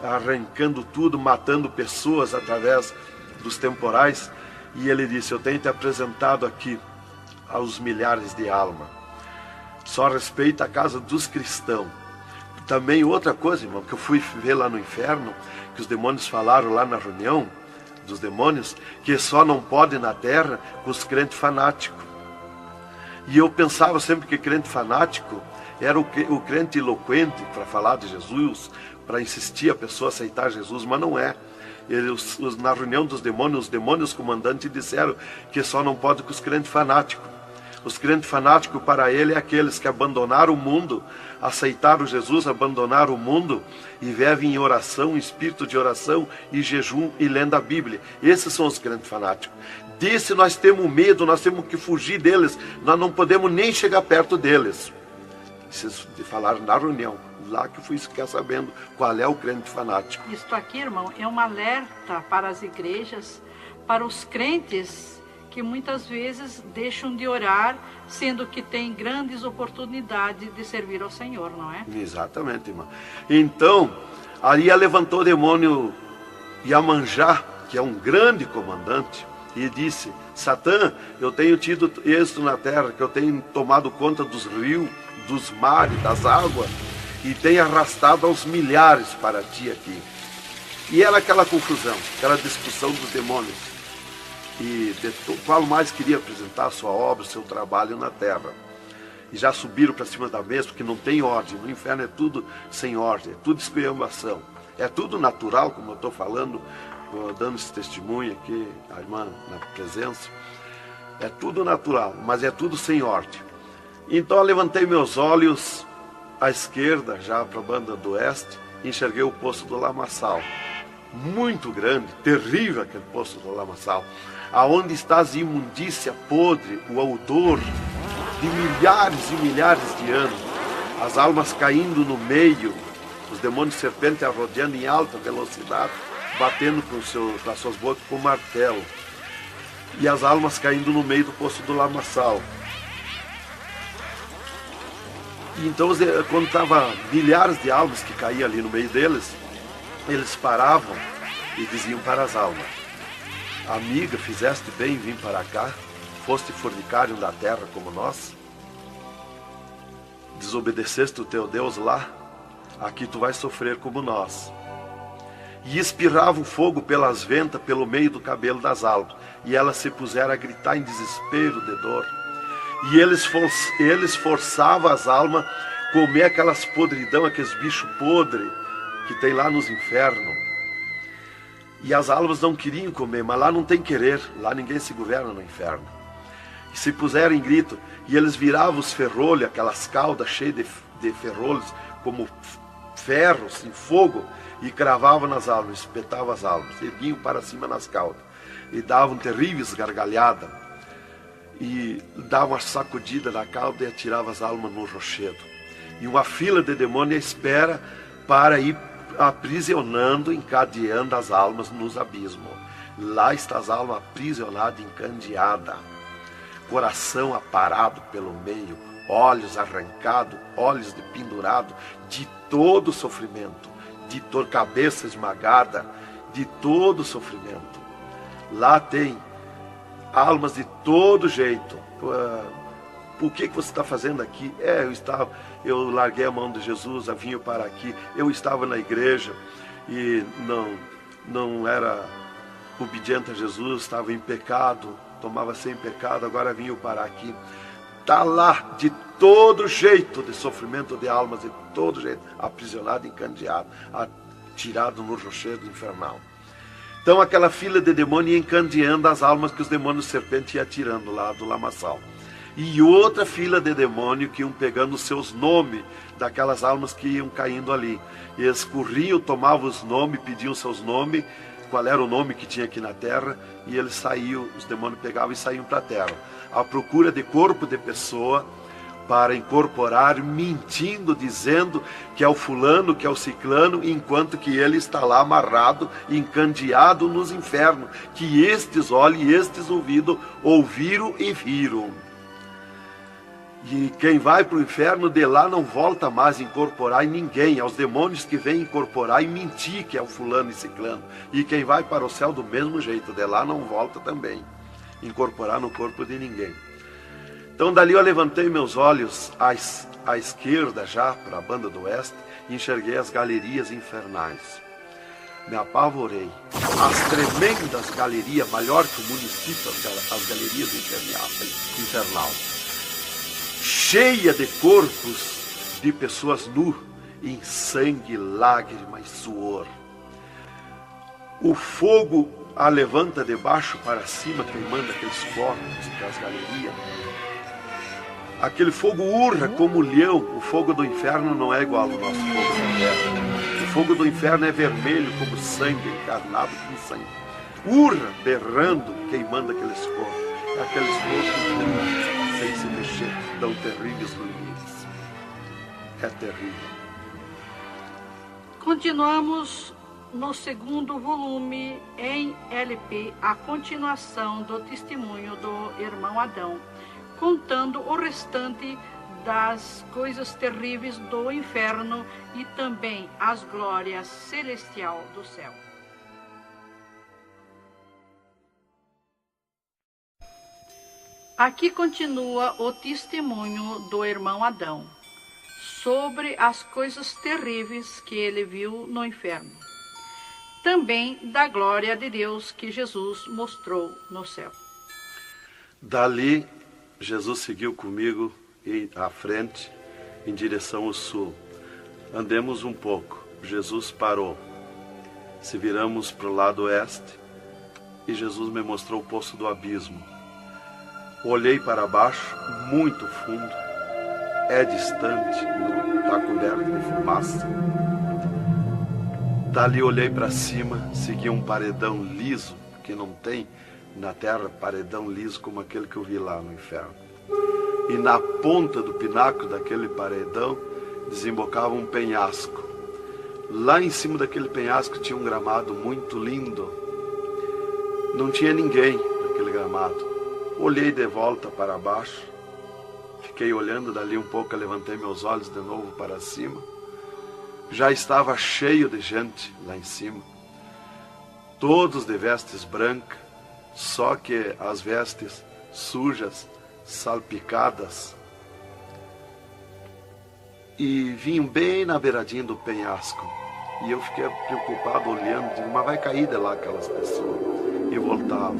arrancando tudo, matando pessoas através dos temporais. E ele disse: eu tenho te apresentado aqui aos milhares de almas. Só respeita a casa dos cristãos. Também outra coisa, irmão, que eu fui ver lá no inferno, que os demônios falaram lá na reunião dos demônios, que só não pode na terra com os crentes fanáticos. E eu pensava sempre que crente fanático era o crente eloquente para falar de Jesus, para insistir a pessoa a aceitar Jesus, mas não é. Na reunião dos demônios, os demônios comandantes disseram que só não pode com os crentes fanáticos. Os crentes fanáticos para ele é aqueles que abandonaram o mundo, aceitaram Jesus, abandonaram o mundo e vivem em oração, em espírito de oração e jejum e lendo a Bíblia. Esses são os crentes fanáticos. Desse nós temos medo, nós temos que fugir deles, nós não podemos nem chegar perto deles. Vocês falaram na reunião, lá que eu fui ficar sabendo qual é o crente fanático. Isto aqui, irmão, é um alerta para as igrejas, para os crentes que muitas vezes deixam de orar, sendo que tem grandes oportunidades de servir ao Senhor, não é? Exatamente, irmão. Então, ali levantou o demônio Iemanjá, que é um grande comandante, e disse: Satã, eu tenho tido êxito na terra, que eu tenho tomado conta dos rios, dos mares, das águas, e tenho arrastado aos milhares para ti aqui. E era aquela confusão, aquela discussão dos demônios. E qual mais queria apresentar a sua obra, o seu trabalho na terra. E já subiram para cima da mesa, porque não tem ordem. No inferno é tudo sem ordem, é tudo esculhambação. É tudo natural, como eu estou falando, dando esse testemunho aqui, a irmã na presença. É tudo natural, mas é tudo sem ordem. Então eu levantei meus olhos à esquerda, já para a banda do oeste, e enxerguei o poço do lamaçal. Muito grande, terrível aquele poço do lamaçal. Aonde está a imundícia podre, o odor de milhares e milhares de anos, as almas caindo no meio, os demônios serpentes rodeando em alta velocidade, batendo com as suas bocas com martelo, e as almas caindo no meio do poço do lamaçal. E então, quando estava milhares de almas que caíam ali no meio deles, eles paravam e diziam para as almas: amiga, fizeste bem em vir para cá, foste fornicário da terra como nós, desobedeceste o teu Deus lá, aqui tu vais sofrer como nós. E espirrava o fogo pelas ventas, pelo meio do cabelo das almas, e elas se puseram a gritar em desespero de dor. E eles forçavam as almas a comer aquelas podridão, aqueles bichos podres que tem lá nos infernos. E as almas não queriam comer, mas lá não tem querer, lá ninguém se governa no inferno. E se puseram em grito, e eles viravam os ferrolhos, aquelas caudas cheias de ferrolhos, como ferros em fogo, e cravavam nas almas, espetavam as almas, erguiam para cima nas caudas, e davam terríveis gargalhadas, e davam uma sacudida na cauda e atiravam as almas no rochedo. E uma fila de demônios espera para ir aprisionando, encadeando as almas nos abismos. Lá está as almas aprisionadas, encandeadas, coração aparado pelo meio, olhos arrancados, olhos de pendurado, de todo sofrimento, de cabeça esmagada, de todo sofrimento. Lá tem almas de todo jeito. O que você está fazendo aqui? Eu larguei a mão de Jesus, vim para aqui. Eu estava na igreja e não era obediente a Jesus, estava em pecado, tomava sem pecado, agora vim para aqui. Está lá de todo jeito de sofrimento de almas, de todo jeito, aprisionado, encandeado, atirado no rochedo infernal. Então aquela fila de demônios ia encandeando as almas que os demônios serpentes iam atirando lá do lamaçal. E outra fila de demônios que iam pegando os seus nomes daquelas almas que iam caindo ali. E eles corriam, tomavam os nomes, pediam seus nomes, qual era o nome que tinha aqui na terra, e eles saíam, os demônios pegavam e saíam para a terra, à procura de corpo de pessoa, para incorporar, mentindo, dizendo que é o fulano, que é o ciclano, enquanto que ele está lá amarrado, encandeado nos infernos, que estes olhos e estes ouviram e viram. E quem vai para o inferno de lá não volta mais a incorporar em ninguém, aos demônios que vêm incorporar e mentir que é o fulano e ciclano. E quem vai para o céu do mesmo jeito, de lá não volta também, incorporar no corpo de ninguém. Então dali eu levantei meus olhos à esquerda já, para a banda do oeste, e enxerguei as galerias infernais. Me apavorei. As tremendas galerias, maior que o município, as galerias infernal. Cheia de corpos de pessoas nuas, em sangue, lágrima e suor. O fogo a levanta de baixo para cima, queimando aqueles corpos, aquelas galerias. Aquele fogo urra como leão. O fogo do inferno não é igual ao nosso fogo da terra. O fogo do inferno é vermelho como sangue, encarnado como sangue. Urra, berrando, queimando aqueles corpos. Aqueles corpos sem se mexer, dão terríveis ruídos. É terrível. Continuamos no segundo volume em LP, a continuação do testemunho do irmão Adão, contando o restante das coisas terríveis do inferno e também as glórias celestial do céu. Aqui continua o testemunho do irmão Adão sobre as coisas terríveis que ele viu no inferno. Também da glória de Deus que Jesus mostrou no céu. Dali, Jesus seguiu comigo à frente, em direção ao sul. Andemos um pouco. Jesus parou. Se viramos para o lado oeste, e Jesus me mostrou o poço do abismo. Olhei para baixo, muito fundo. É distante, está coberto de fumaça. Dali olhei para cima, segui um paredão liso, que não tem na terra paredão liso como aquele que eu vi lá no inferno. E na ponta do pináculo daquele paredão desembocava um penhasco. Lá em cima daquele penhasco tinha um gramado muito lindo. Não tinha ninguém naquele gramado. Olhei de volta para baixo, fiquei olhando dali um pouco, levantei meus olhos de novo para cima. Já estava cheio de gente lá em cima, todos de vestes brancas, só que as vestes sujas, salpicadas, e vinham bem na beiradinha do penhasco. E eu fiquei preocupado olhando, digo, mas vai cair de lá aquelas pessoas. E voltava.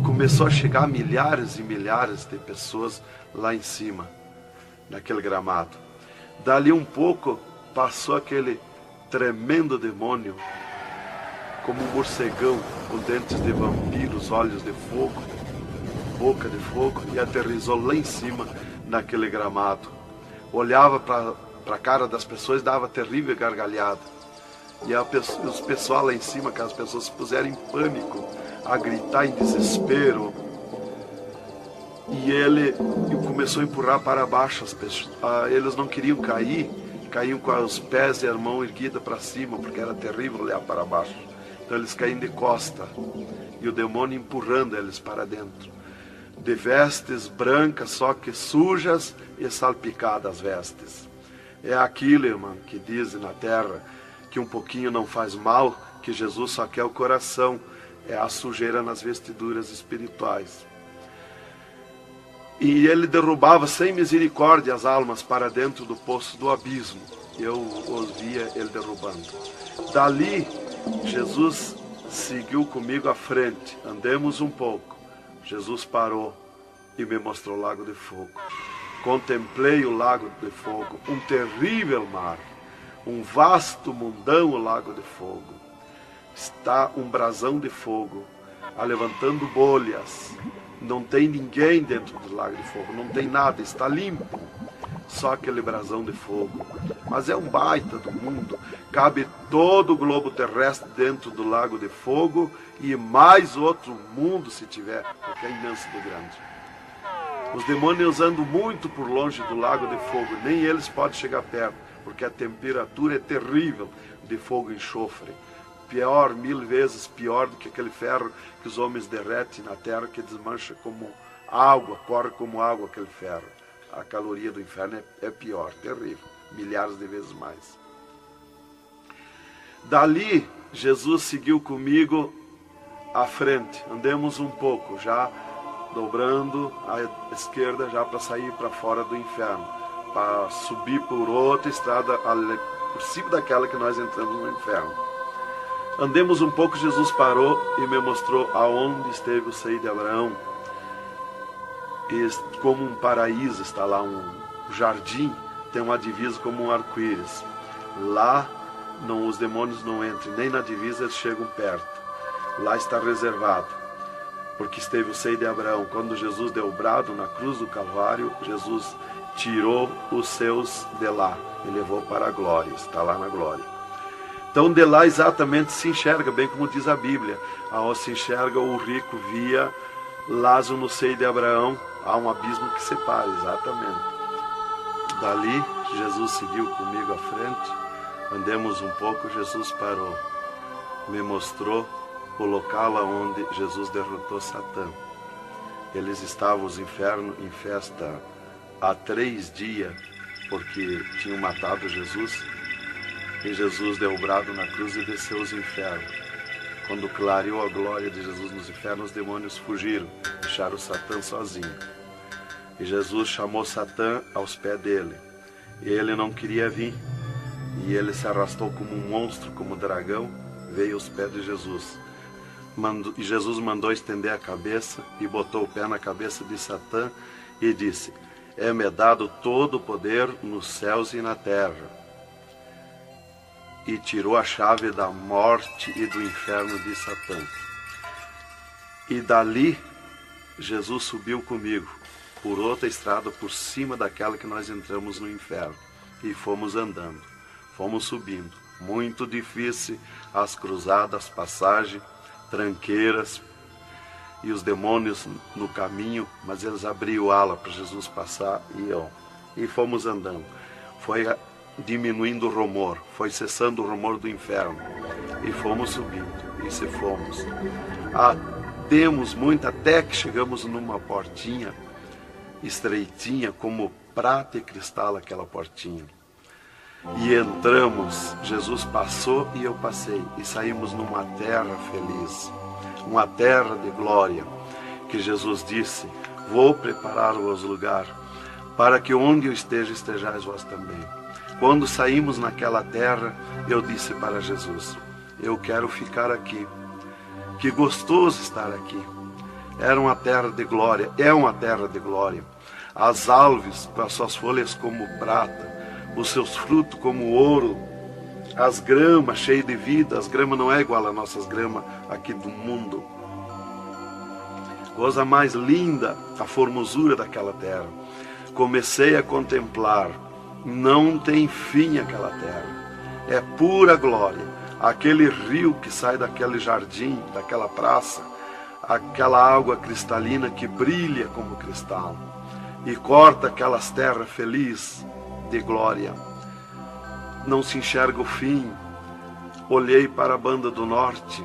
Começou a chegar milhares e milhares de pessoas lá em cima, naquele gramado. Dali um pouco, passou aquele tremendo demônio, como um morcegão, com dentes de vampiros, olhos de fogo, boca de fogo, e aterrissou lá em cima, naquele gramado. Olhava para a cara das pessoas e dava terrível gargalhada. E os pessoal lá em cima, que as pessoas se puseram em pânico, a gritar em desespero. E ele começou a empurrar para baixo as pessoas. Eles não queriam cair, caíam com os pés e a mão erguida para cima, porque era terrível olhar para baixo. Então eles caíam de costa, e o demônio empurrando eles para dentro. De vestes brancas, só que sujas e salpicadas as vestes. É aquilo, irmão, que dizem na terra, que um pouquinho não faz mal, que Jesus só quer o coração. É a sujeira nas vestiduras espirituais. E ele derrubava sem misericórdia as almas para dentro do poço do abismo. Eu os via ele derrubando. Dali, Jesus seguiu comigo à frente. Andemos um pouco. Jesus parou e me mostrou o lago de fogo. Contemplei o lago de fogo, um terrível mar, um vasto mundão o lago de fogo. Está um brasão de fogo, levantando bolhas. Não tem ninguém dentro do lago de fogo, não tem nada, está limpo. só aquele brasão de fogo. Mas é um baita do mundo. Cabe todo o globo terrestre dentro do lago de fogo e mais outro mundo se tiver, porque é imenso de grande. Os demônios andam muito por longe do lago de fogo, nem eles podem chegar perto, porque a temperatura é terrível de fogo e enxofre. Pior, 1000 vezes pior do que aquele ferro que os homens derretem na terra, que desmancha como água, corre como água aquele ferro. A caloria do inferno é pior, terrível, milhares de vezes mais. Dali, Jesus seguiu comigo à frente. Andemos um pouco, já dobrando à esquerda, já para sair para fora do inferno, para subir por outra estrada, por cima daquela que nós entramos no inferno. Andemos um pouco, Jesus parou e me mostrou aonde esteve o seio de Abraão. E como um paraíso está lá, um jardim, tem uma divisa como um arco-íris. Lá os demônios não entram, nem na divisa eles chegam perto. Lá está reservado, porque esteve o seio de Abraão. Quando Jesus deu o brado na cruz do Calvário, Jesus tirou os seus de lá e levou para a glória, está lá na glória. Então de lá exatamente se enxerga, bem como diz a Bíblia, aonde se enxerga o rico via Lázaro no seio de Abraão, há um abismo que separa, exatamente. Dali, Jesus seguiu comigo à frente, andemos um pouco, Jesus parou, me mostrou o local onde Jesus derrotou Satã. Eles estavam, os infernos, em festa há 3 dias, porque tinham matado Jesus, e Jesus deu o brado na cruz e desceu os infernos. Quando clareou a glória de Jesus nos infernos, os demônios fugiram, deixaram Satã sozinho. E Jesus chamou Satã aos pés dele. E ele não queria vir. E ele se arrastou como um monstro, como um dragão, veio aos pés de Jesus. E Jesus mandou estender a cabeça e botou o pé na cabeça de Satã e disse: é-me dado todo o poder nos céus e na terra. E tirou a chave da morte e do inferno de Satã. E dali, Jesus subiu comigo, por outra estrada, por cima daquela que nós entramos no inferno. E fomos andando, fomos subindo. Muito difícil, as cruzadas, passagens, tranqueiras, e os demônios no caminho, mas eles abriam ala para Jesus passar e fomos andando. Foi diminuindo o rumor, foi cessando o rumor do inferno, e fomos subindo, e se fomos. Demos muito, até que chegamos numa portinha estreitinha, como prata e cristal aquela portinha. E entramos, Jesus passou e eu passei, e saímos numa terra feliz, uma terra de glória, que Jesus disse: vou preparar-vos lugar, para que onde eu esteja, estejais vós também. Quando saímos naquela terra, eu disse para Jesus: eu quero ficar aqui, que gostoso estar aqui. Era uma terra de glória, é uma terra de glória. As árvores com as suas folhas como prata, os seus frutos como ouro, as gramas cheias de vida. As gramas não é igual às nossas gramas aqui do mundo. Coisa mais linda, a formosura daquela terra. Comecei a contemplar, não tem fim aquela terra, é pura glória. Aquele rio que sai daquele jardim, daquela praça, aquela água cristalina que brilha como cristal, e corta aquelas terras felizes de glória. Não se enxerga o fim. Olhei para a banda do norte,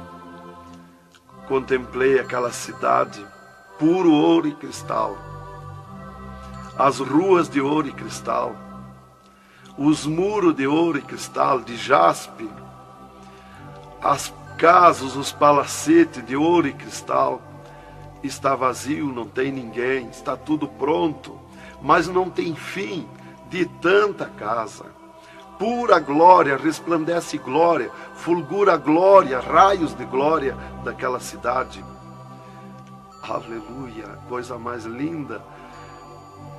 contemplei aquela cidade, puro ouro e cristal, as ruas de ouro e cristal, os muros de ouro e cristal, de jaspe, as casas, os palacetes de ouro e cristal. Está vazio, não tem ninguém, está tudo pronto, mas não tem fim de tanta casa. Pura glória, resplandece glória, fulgura glória, raios de glória daquela cidade. Aleluia, coisa mais linda.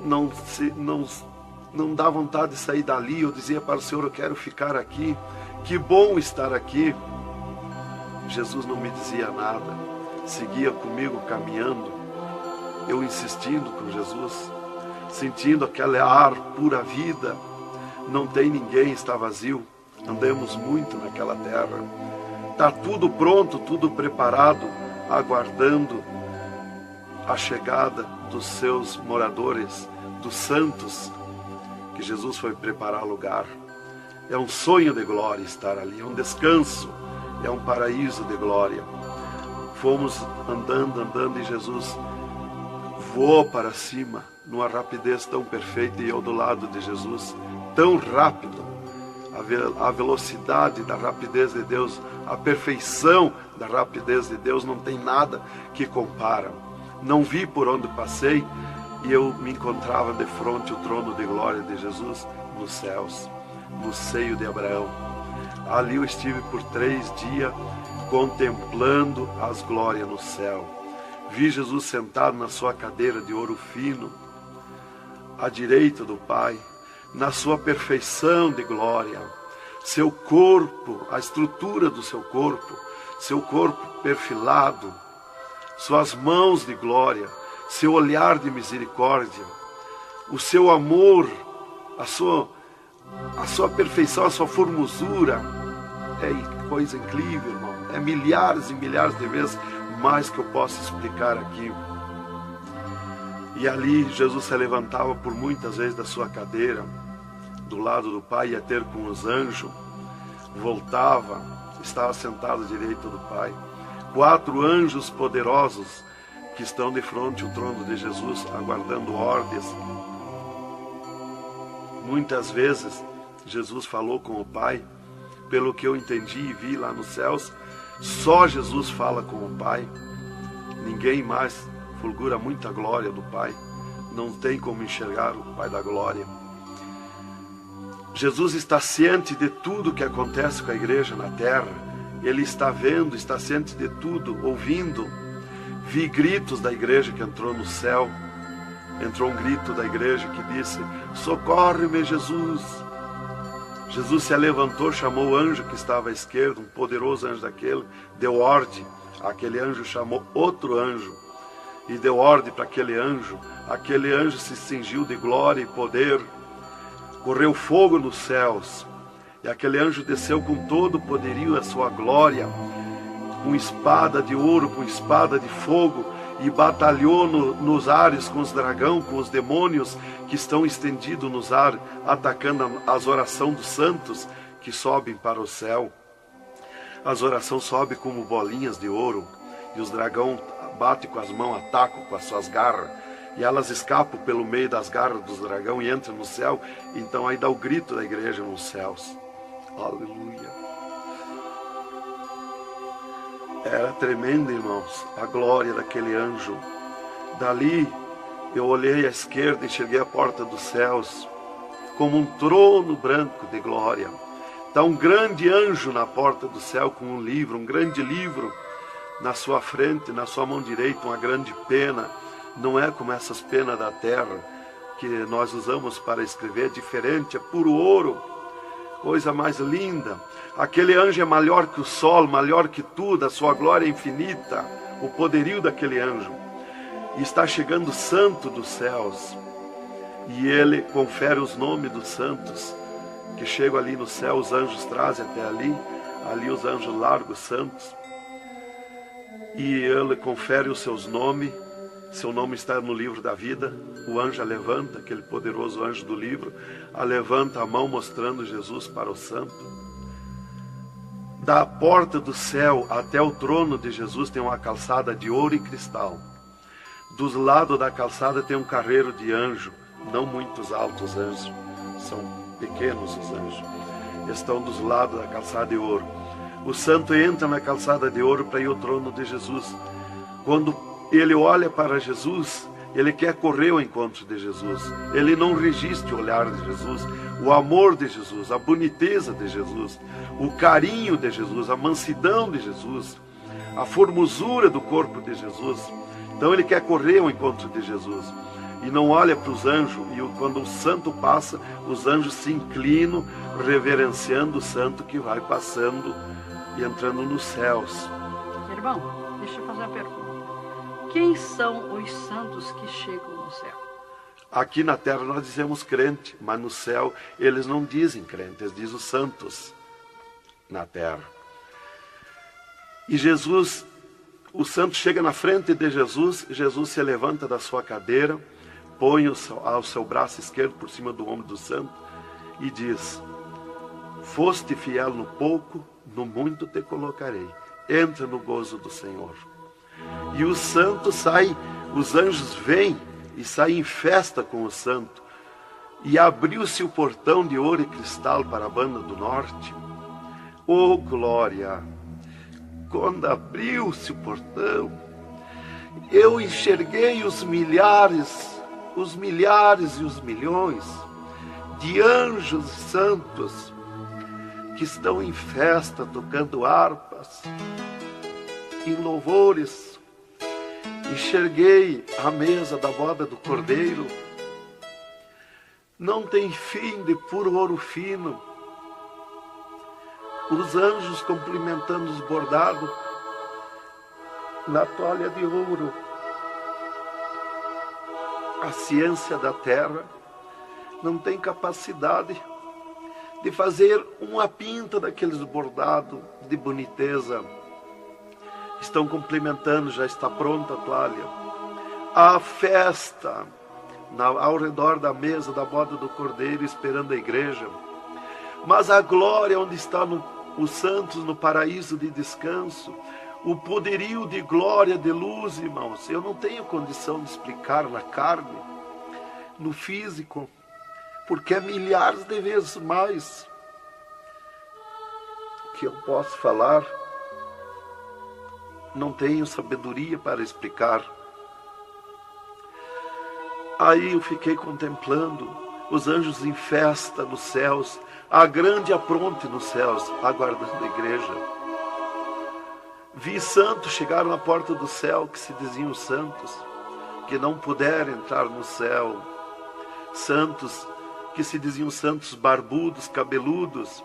Não dá vontade de sair dali. Eu dizia para o Senhor: eu quero ficar aqui, que bom estar aqui. Jesus não me dizia nada, seguia comigo caminhando, eu insistindo com Jesus. sentindo aquele ar pura vida. Não tem ninguém, está vazio. Andamos muito naquela terra. Está tudo pronto, tudo preparado, aguardando a chegada dos seus moradores, dos santos, que Jesus foi preparar lugar. É um sonho de glória estar ali, é um descanso, é um paraíso de glória. Fomos andando e Jesus voou para cima, numa rapidez tão perfeita, e eu do lado de Jesus, tão rápido. A velocidade da rapidez de Deus, a perfeição da rapidez de Deus, não tem nada que compara. Não vi por onde passei, e eu me encontrava de frente ao trono de glória de Jesus nos céus, no seio de Abraão. Ali eu estive por 3 dias contemplando as glórias no céu. Vi Jesus sentado na sua cadeira de ouro fino, à direita do Pai, na sua perfeição de glória. Seu corpo, a estrutura do seu corpo perfilado, suas mãos de glória, seu olhar de misericórdia, o seu amor, a sua perfeição, a sua formosura. É coisa incrível, irmão. É milhares e milhares de vezes mais que eu posso explicar aqui. E ali Jesus se levantava por muitas vezes da sua cadeira, do lado do Pai, ia ter com os anjos, voltava, estava sentado à direita do Pai. 4 anjos poderosos que estão de frente ao trono de Jesus, aguardando ordens. Muitas vezes Jesus falou com o Pai, pelo que eu entendi e vi lá nos céus, só Jesus fala com o Pai. Ninguém mais fulgura muita glória do Pai. Não tem como enxergar o Pai da glória. Jesus está ciente de tudo que acontece com a igreja na terra. Ele está vendo, está ciente de tudo, ouvindo. Vi gritos da igreja que entrou no céu. Entrou um grito da igreja que disse: socorre-me, Jesus. Jesus se levantou, chamou o anjo que estava à esquerda, um poderoso anjo daquele, deu ordem. Aquele anjo chamou outro anjo e deu ordem para aquele anjo. Aquele anjo se cingiu de glória e poder. Correu fogo nos céus. E aquele anjo desceu com todo o poderio e a sua glória, com espada de ouro, com espada de fogo, e batalhou nos ares com os dragões, com os demônios que estão estendidos nos ares, atacando as orações dos santos que sobem para o céu. As orações sobem como bolinhas de ouro, e os dragões batem com as mãos, atacam com as suas garras, e elas escapam pelo meio das garras dos dragões e entram no céu. Então aí dá o grito da igreja nos céus. Aleluia. Era tremendo, irmãos, a glória daquele anjo. Dali eu olhei à esquerda e enxerguei a porta dos céus, como um trono branco de glória. Está um grande anjo na porta do céu com um livro, um grande livro na sua frente, na sua mão direita, uma grande pena. Não é como essas penas da terra que nós usamos para escrever, é diferente, é puro ouro, coisa mais linda. Aquele anjo é maior que o sol, maior que tudo, a sua glória é infinita, o poderio daquele anjo. E está chegando o santo dos céus, e ele confere os nomes dos santos, que chegam ali no céu, os anjos trazem até ali os anjos largos santos, e ele confere os seus nomes. Seu nome está no livro da vida. O anjo a levanta, aquele poderoso anjo do livro, a levanta a mão mostrando Jesus para o santo. Da porta do céu até o trono de Jesus tem uma calçada de ouro e cristal. Dos lados da calçada tem um carreiro de anjo, não muitos altos anjos, são pequenos os anjos. Estão dos lados da calçada de ouro. O santo entra na calçada de ouro para ir ao trono de Jesus. Quando ele olha para Jesus, ele quer correr ao encontro de Jesus. Ele não resiste o olhar de Jesus, o amor de Jesus, a boniteza de Jesus, o carinho de Jesus, a mansidão de Jesus, a formosura do corpo de Jesus. Então ele quer correr ao encontro de Jesus e não olha para os anjos. E quando o santo passa, os anjos se inclinam, reverenciando o santo que vai passando e entrando nos céus. Irmão, deixa eu fazer uma pergunta. Quem são os santos que chegam no céu? Aqui na terra nós dizemos crente, mas no céu eles não dizem crente, eles dizem os santos na terra. E Jesus, o santo chega na frente de Jesus, Jesus se levanta da sua cadeira, põe o seu braço esquerdo por cima do ombro do santo e diz: foste fiel no pouco, no muito te colocarei. Entra no gozo do Senhor. E o santo sai, os anjos vêm e saem em festa com o santo. E abriu-se o portão de ouro e cristal para a banda do norte. Oh, glória! Quando abriu-se o portão, eu enxerguei os milhares e os milhões de anjos santos que estão em festa, tocando harpas, em louvores. Enxerguei a mesa da boda do Cordeiro, não tem fim, de puro ouro fino. Os anjos cumprimentando os bordados na toalha de ouro. A ciência da terra não tem capacidade de fazer uma pinta daqueles bordados de boniteza. Estão cumprimentando, já está pronta a toalha. A festa ao redor da mesa da boda do Cordeiro, esperando a igreja. Mas a glória onde estão os santos no paraíso de descanso, o poderio de glória, de luz, irmãos, eu não tenho condição de explicar na carne, no físico, porque é milhares de vezes mais que eu posso falar. Não tenho sabedoria para explicar. Aí eu fiquei contemplando os anjos em festa nos céus, a grande apronte nos céus, aguardando a igreja. Vi santos chegar na porta do céu, que se diziam santos, que não puderam entrar no céu. Santos que se diziam santos barbudos, cabeludos.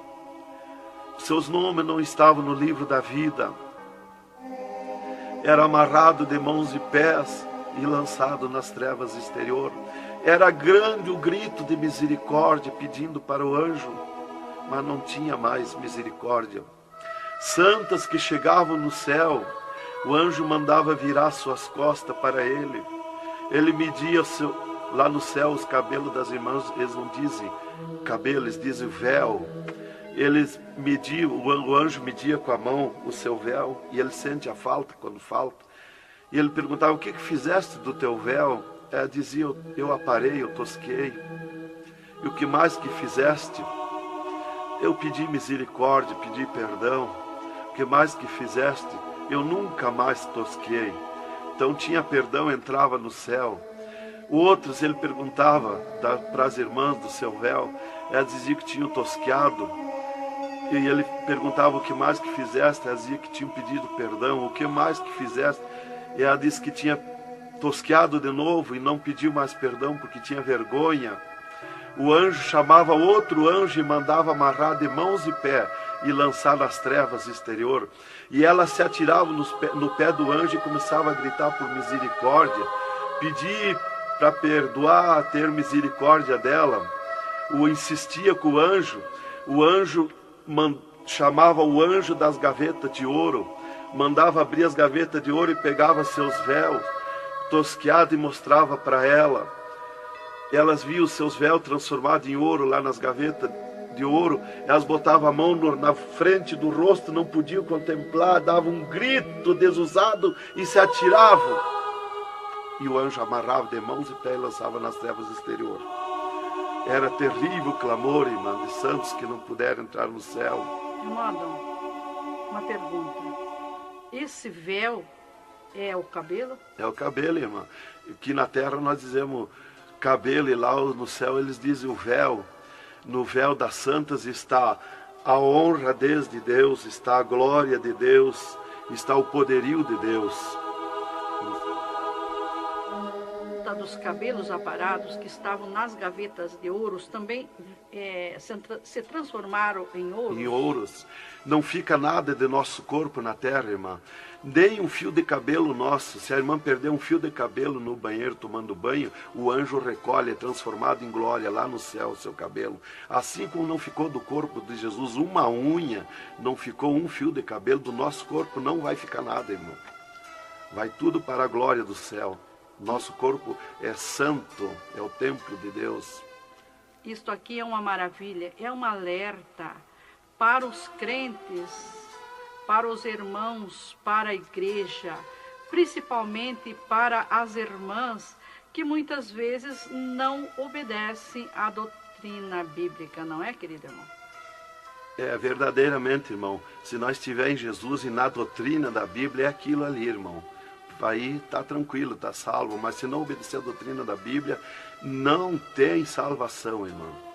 Seus nomes não estavam no livro da vida. Era amarrado de mãos e pés e lançado nas trevas exterior. Era grande o grito de misericórdia pedindo para o anjo, mas não tinha mais misericórdia. Santas que chegavam no céu, o anjo mandava virar suas costas para ele. Ele media lá no céu os cabelos das irmãs, eles não dizem cabelo, eles dizem véu. Eles mediam, o anjo media com a mão o seu véu, e ele sente a falta quando falta. E ele perguntava: o que fizeste do teu véu? Ela dizia: eu aparei, eu tosquei. E o que mais que fizeste? Eu pedi misericórdia, pedi perdão. O que mais que fizeste? Eu nunca mais tosquei. Então tinha perdão, entrava no céu. Outros ele perguntava para as irmãs do seu véu, elas diziam que tinham tosqueado. E ele perguntava: o que mais que fizeste? Ela dizia que tinham pedido perdão. O que mais que fizeste? E ela disse que tinha tosqueado de novo e não pediu mais perdão porque tinha vergonha. O anjo chamava outro anjo e mandava amarrar de mãos e pé e lançar nas trevas exterior. E ela se atirava no pé do anjo e começava a gritar por misericórdia, pedir para perdoar, ter misericórdia dela. Insistia com o anjo chamava o anjo das gavetas de ouro, mandava abrir as gavetas de ouro e pegava seus véus tosqueados e mostrava para ela. Elas viam os seus véus transformados em ouro lá nas gavetas de ouro. Elas botavam a mão na frente do rosto, não podiam contemplar, davam um grito desusado e se atiravam. E o anjo amarrava de mãos e pés e lançava nas trevas exterior. Era terrível o clamor, irmã, de santos que não puderam entrar no céu. Irmão Adão, uma pergunta. Esse véu é o cabelo? É o cabelo, irmã. Aqui na terra nós dizemos cabelo, e lá no céu eles dizem o véu. No véu das santas está a honra de Deus, está a glória de Deus, está o poderio de Deus. Está dos cabelos aparados que estavam nas gavetas de ouros também se transformaram em ouros? Em ouros. Não fica nada de nosso corpo na terra, irmã. Nem um fio de cabelo nosso. Se a irmã perder um fio de cabelo no banheiro tomando banho, o anjo recolhe, é transformado em glória lá no céu o seu cabelo. Assim como não ficou do corpo de Jesus uma unha, não ficou um fio de cabelo, do nosso corpo não vai ficar nada, irmão. Vai tudo para a glória do céu. Nosso corpo é santo, é o templo de Deus. Isto aqui é uma maravilha, é um alerta para os crentes, para os irmãos, para a igreja, principalmente para as irmãs que muitas vezes não obedecem à doutrina bíblica, não é, querido irmão? É, verdadeiramente, irmão. Se nós estivermos em Jesus e na doutrina da Bíblia, é aquilo ali, irmão. Aí está tranquilo, está salvo. Mas se não obedecer a doutrina da Bíblia, não tem salvação, irmão.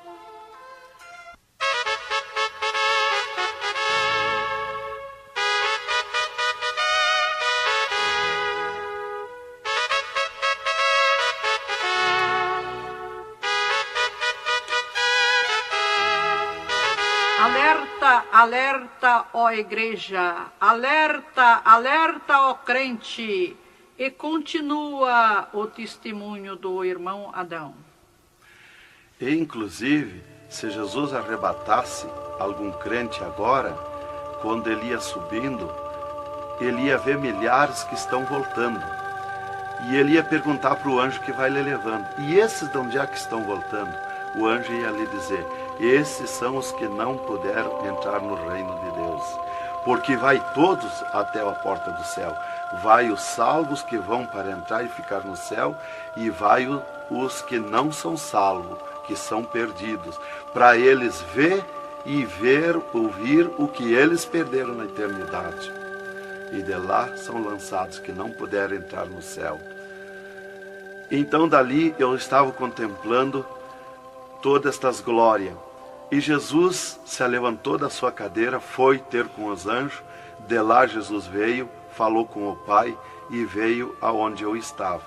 Alerta, alerta, ó igreja, alerta, alerta, ó crente. E continua o testemunho do irmão Adão. E, inclusive, se Jesus arrebatasse algum crente agora, quando ele ia subindo, ele ia ver milhares que estão voltando. E ele ia perguntar para o anjo que vai lhe levando. E esses de onde é que estão voltando? O anjo ia lhe dizer: esses são os que não puderam entrar no reino de Deus. Porque vai todos até a porta do céu. Vai os salvos que vão para entrar e ficar no céu, e vai os que não são salvos, que são perdidos, para eles ver e ouvir o que eles perderam na eternidade. E de lá são lançados que não puderam entrar no céu. Então dali eu estava contemplando todas estas glórias. E Jesus se levantou da sua cadeira, foi ter com os anjos. De lá Jesus veio, falou com o Pai e veio aonde eu estava.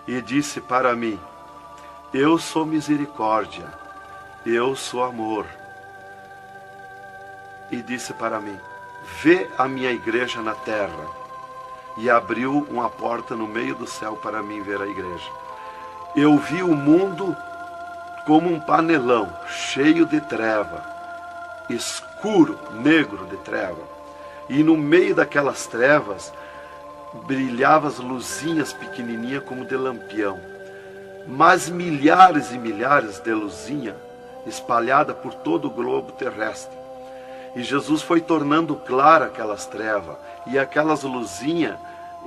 E disse para mim: eu sou misericórdia, eu sou amor. E disse para mim: vê a minha igreja na terra. E abriu uma porta no meio do céu para mim ver a igreja. Eu vi o mundo como um panelão, cheio de treva, escuro, negro de treva. E no meio daquelas trevas, brilhavam as luzinhas pequenininhas como de lampião. Mas milhares e milhares de luzinhas espalhadas por todo o globo terrestre. E Jesus foi tornando clara aquelas trevas. E aquelas luzinhas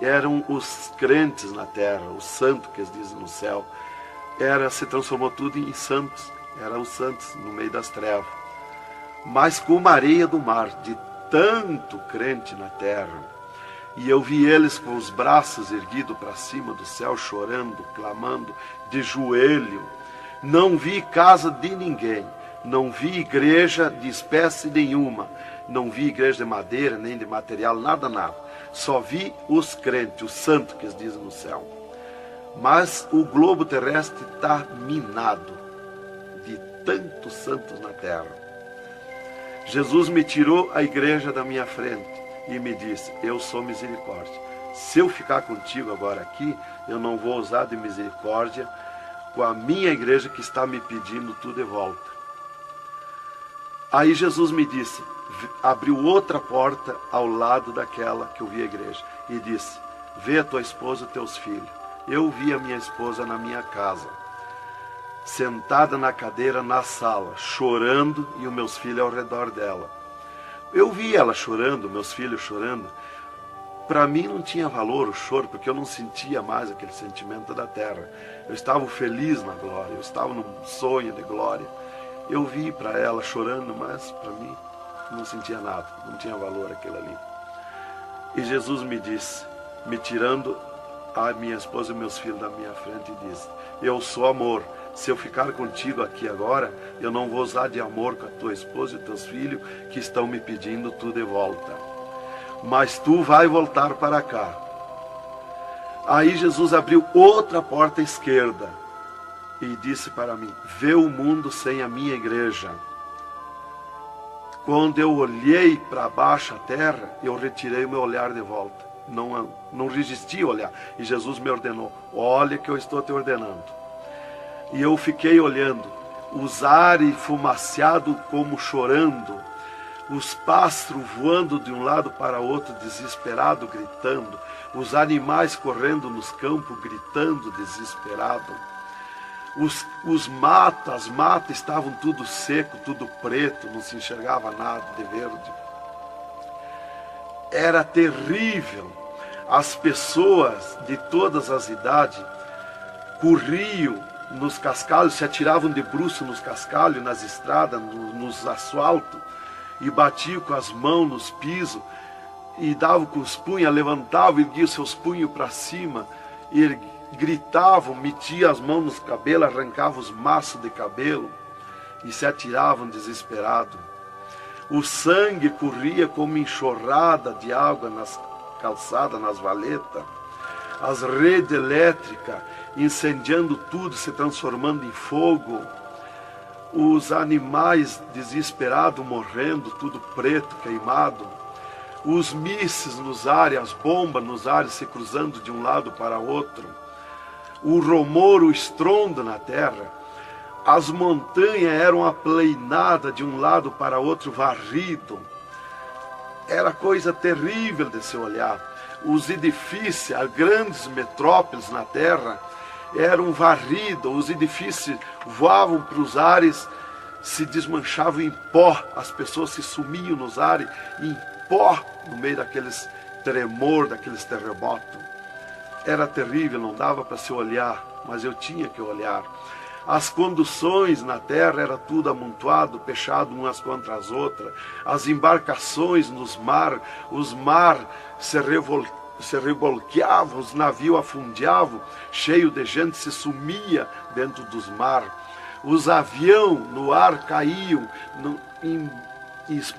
eram os crentes na terra, os santos que eles dizem no céu. Se transformou tudo em santos. Eram os santos no meio das trevas. Mas como a areia do mar, de tanto crente na terra. E eu vi eles com os braços erguidos para cima do céu, chorando, clamando, de joelho. Não vi casa de ninguém. Não vi igreja de espécie nenhuma. Não vi igreja de madeira, nem de material, nada, nada. Só vi os crentes, os santos que eles dizem no céu. Mas o globo terrestre está minado de tantos santos na terra. Jesus me tirou a igreja da minha frente e me disse: eu sou misericórdia. Se eu ficar contigo agora aqui, eu não vou usar de misericórdia com a minha igreja que está me pedindo tudo de volta. Aí Jesus me disse, abriu outra porta ao lado daquela que eu vi a igreja e disse: vê a tua esposa e teus filhos. Eu vi a minha esposa na minha casa, sentada na cadeira na sala, chorando, e os meus filhos ao redor dela. Eu vi ela chorando, meus filhos chorando. Para mim não tinha valor o choro, porque eu não sentia mais aquele sentimento da terra. Eu estava feliz na glória, eu estava num sonho de glória. Eu vi para ela chorando, mas para mim não sentia nada, não tinha valor aquilo ali. E Jesus me disse, me tirando a minha esposa e meus filhos da minha frente, e disse: eu sou amor. Se eu ficar contigo aqui agora, eu não vou usar de amor com a tua esposa e teus filhos que estão me pedindo tu de volta. Mas tu vai voltar para cá. Aí Jesus abriu outra porta à esquerda e disse para mim: vê o mundo sem a minha igreja. Quando eu olhei para baixo a terra, eu retirei o meu olhar de volta. Não resisti a olhar. E Jesus me ordenou: olha que eu estou te ordenando. E eu fiquei olhando, os ares fumaciados como chorando, os pássaros voando de um lado para outro, desesperado, gritando, os animais correndo nos campos, gritando, desesperado. As matas estavam tudo seco, tudo preto, não se enxergava nada de verde. Era terrível. As pessoas de todas as idades corriam nos cascalhos, se atiravam de bruços nos cascalhos, nas estradas, nos asfaltos, e batiam com as mãos nos pisos, e davam com os punhos, levantavam, erguiam seus punhos para cima, e gritavam, metiam as mãos nos cabelos, arrancavam os maços de cabelo, e se atiravam desesperados. O sangue corria como enxurrada de água nas calçadas, nas valetas. As redes elétricas incendiando tudo, se transformando em fogo. Os animais desesperados morrendo, tudo preto, queimado. Os mísseis nos ares, as bombas nos ares se cruzando de um lado para outro. O rumor, o estrondo na terra. As montanhas eram aplainadas de um lado para outro, varrido. Era coisa terrível de se olhar. Os edifícios, as grandes metrópoles na terra, eram varridos. Os edifícios voavam para os ares, se desmanchavam em pó. As pessoas se sumiam nos ares em pó, no meio daqueles tremor, daqueles terremotos. Era terrível, não dava para se olhar, mas eu tinha que olhar. As conduções na terra era tudo amontoado, fechado umas contra as outras. As embarcações nos mar, os mar se revolqueavam, os navios afundiavam, cheio de gente, se sumia dentro dos mar. Os aviões no ar caíam em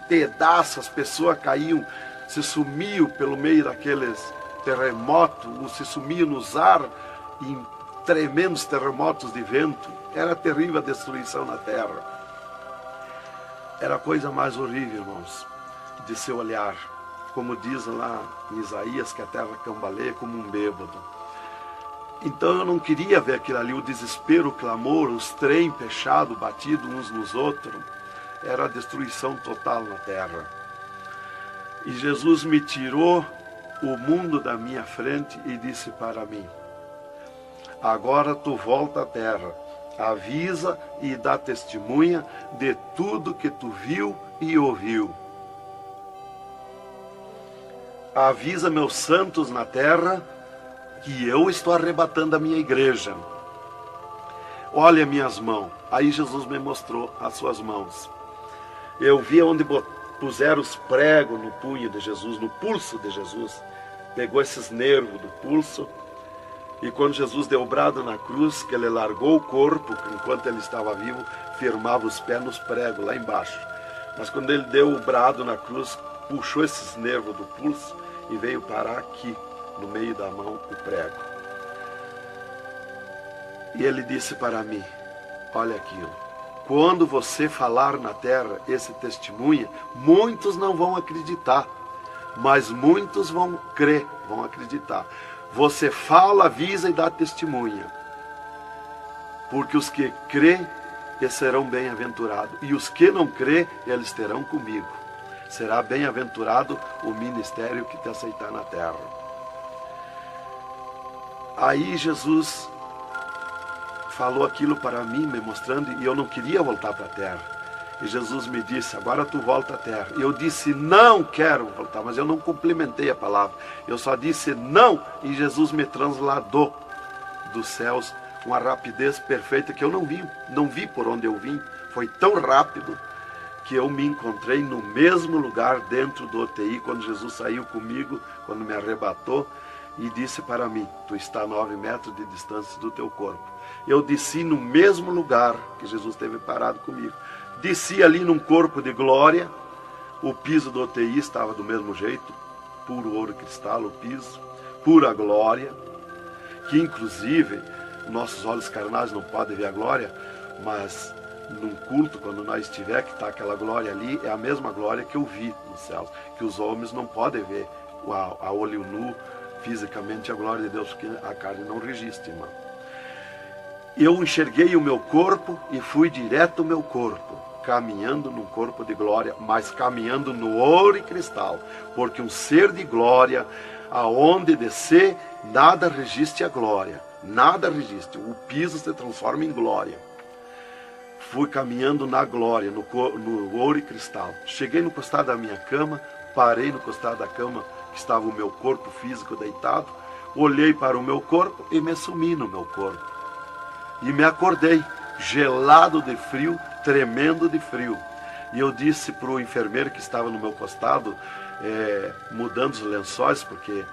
pedaços, as pessoas caíam, se sumiam pelo meio daqueles terremotos, se sumiam nos ar em tremendos terremotos de vento. Era terrível a destruição na terra. Era a coisa mais horrível, irmãos, de se olhar. Como diz lá em Isaías, que a terra cambaleia como um bêbado. Então eu não queria ver aquilo ali, o desespero, o clamor, os trens fechados, batidos uns nos outros. Era a destruição total na terra. E Jesus me tirou o mundo da minha frente e disse para mim: agora tu volta à terra, avisa e dá testemunha de tudo que tu viu e ouviu. Avisa meus santos na terra que eu estou arrebatando a minha igreja. Olha minhas mãos. Aí Jesus me mostrou as suas mãos. Eu vi onde puseram os pregos no punho de Jesus, no pulso de Jesus. Pegou esses nervos do pulso. E quando Jesus deu o brado na cruz, que ele largou o corpo, enquanto ele estava vivo, firmava os pés nos pregos lá embaixo. Mas quando ele deu o brado na cruz, puxou esses nervos do pulso e veio parar aqui, no meio da mão, o prego. E ele disse para mim: olha aqui, quando você falar na terra esse testemunho, muitos não vão acreditar, mas muitos vão crer, vão acreditar. Você fala, avisa e dá testemunha. Porque os que crêem, eles serão bem-aventurados. E os que não crêem, eles terão comigo. Será bem-aventurado o ministério que te aceitar na terra. Aí Jesus falou aquilo para mim, me mostrando, e eu não queria voltar para a terra. E Jesus me disse: agora tu volta à terra. E eu disse: não quero voltar, mas eu não complementei a palavra. Eu só disse não, e Jesus me transladou dos céus com uma rapidez perfeita que eu não vi por onde eu vim. Foi tão rápido que eu me encontrei no mesmo lugar dentro do UTI, quando Jesus saiu comigo, quando me arrebatou, e disse para mim: tu está a 9 metros de distância do teu corpo. Eu desci no mesmo lugar que Jesus esteve parado comigo. Desci ali num corpo de glória. O piso do UTI estava do mesmo jeito, puro ouro cristal o piso, pura glória. que inclusive nossos olhos carnais não podem ver a glória, mas num culto, quando nós estiver, que está aquela glória ali, é a mesma glória que eu vi nos céus, que os homens não podem ver a olho nu, fisicamente, a glória de Deus, porque a carne não resiste, irmão. Eu enxerguei o meu corpo e fui direto ao meu corpo, caminhando num corpo de glória, mas caminhando no ouro e cristal, porque um ser de glória, aonde descer, nada resiste a glória, nada resiste, o piso se transforma em glória. Fui caminhando na glória, no ouro e cristal. Cheguei no costado da minha cama, parei no costado da cama, que estava o meu corpo físico deitado, olhei para o meu corpo e me sumi no meu corpo. E me acordei, gelado de frio, tremendo de frio. E eu disse para o enfermeiro que estava no meu costado, mudando os lençóis, porque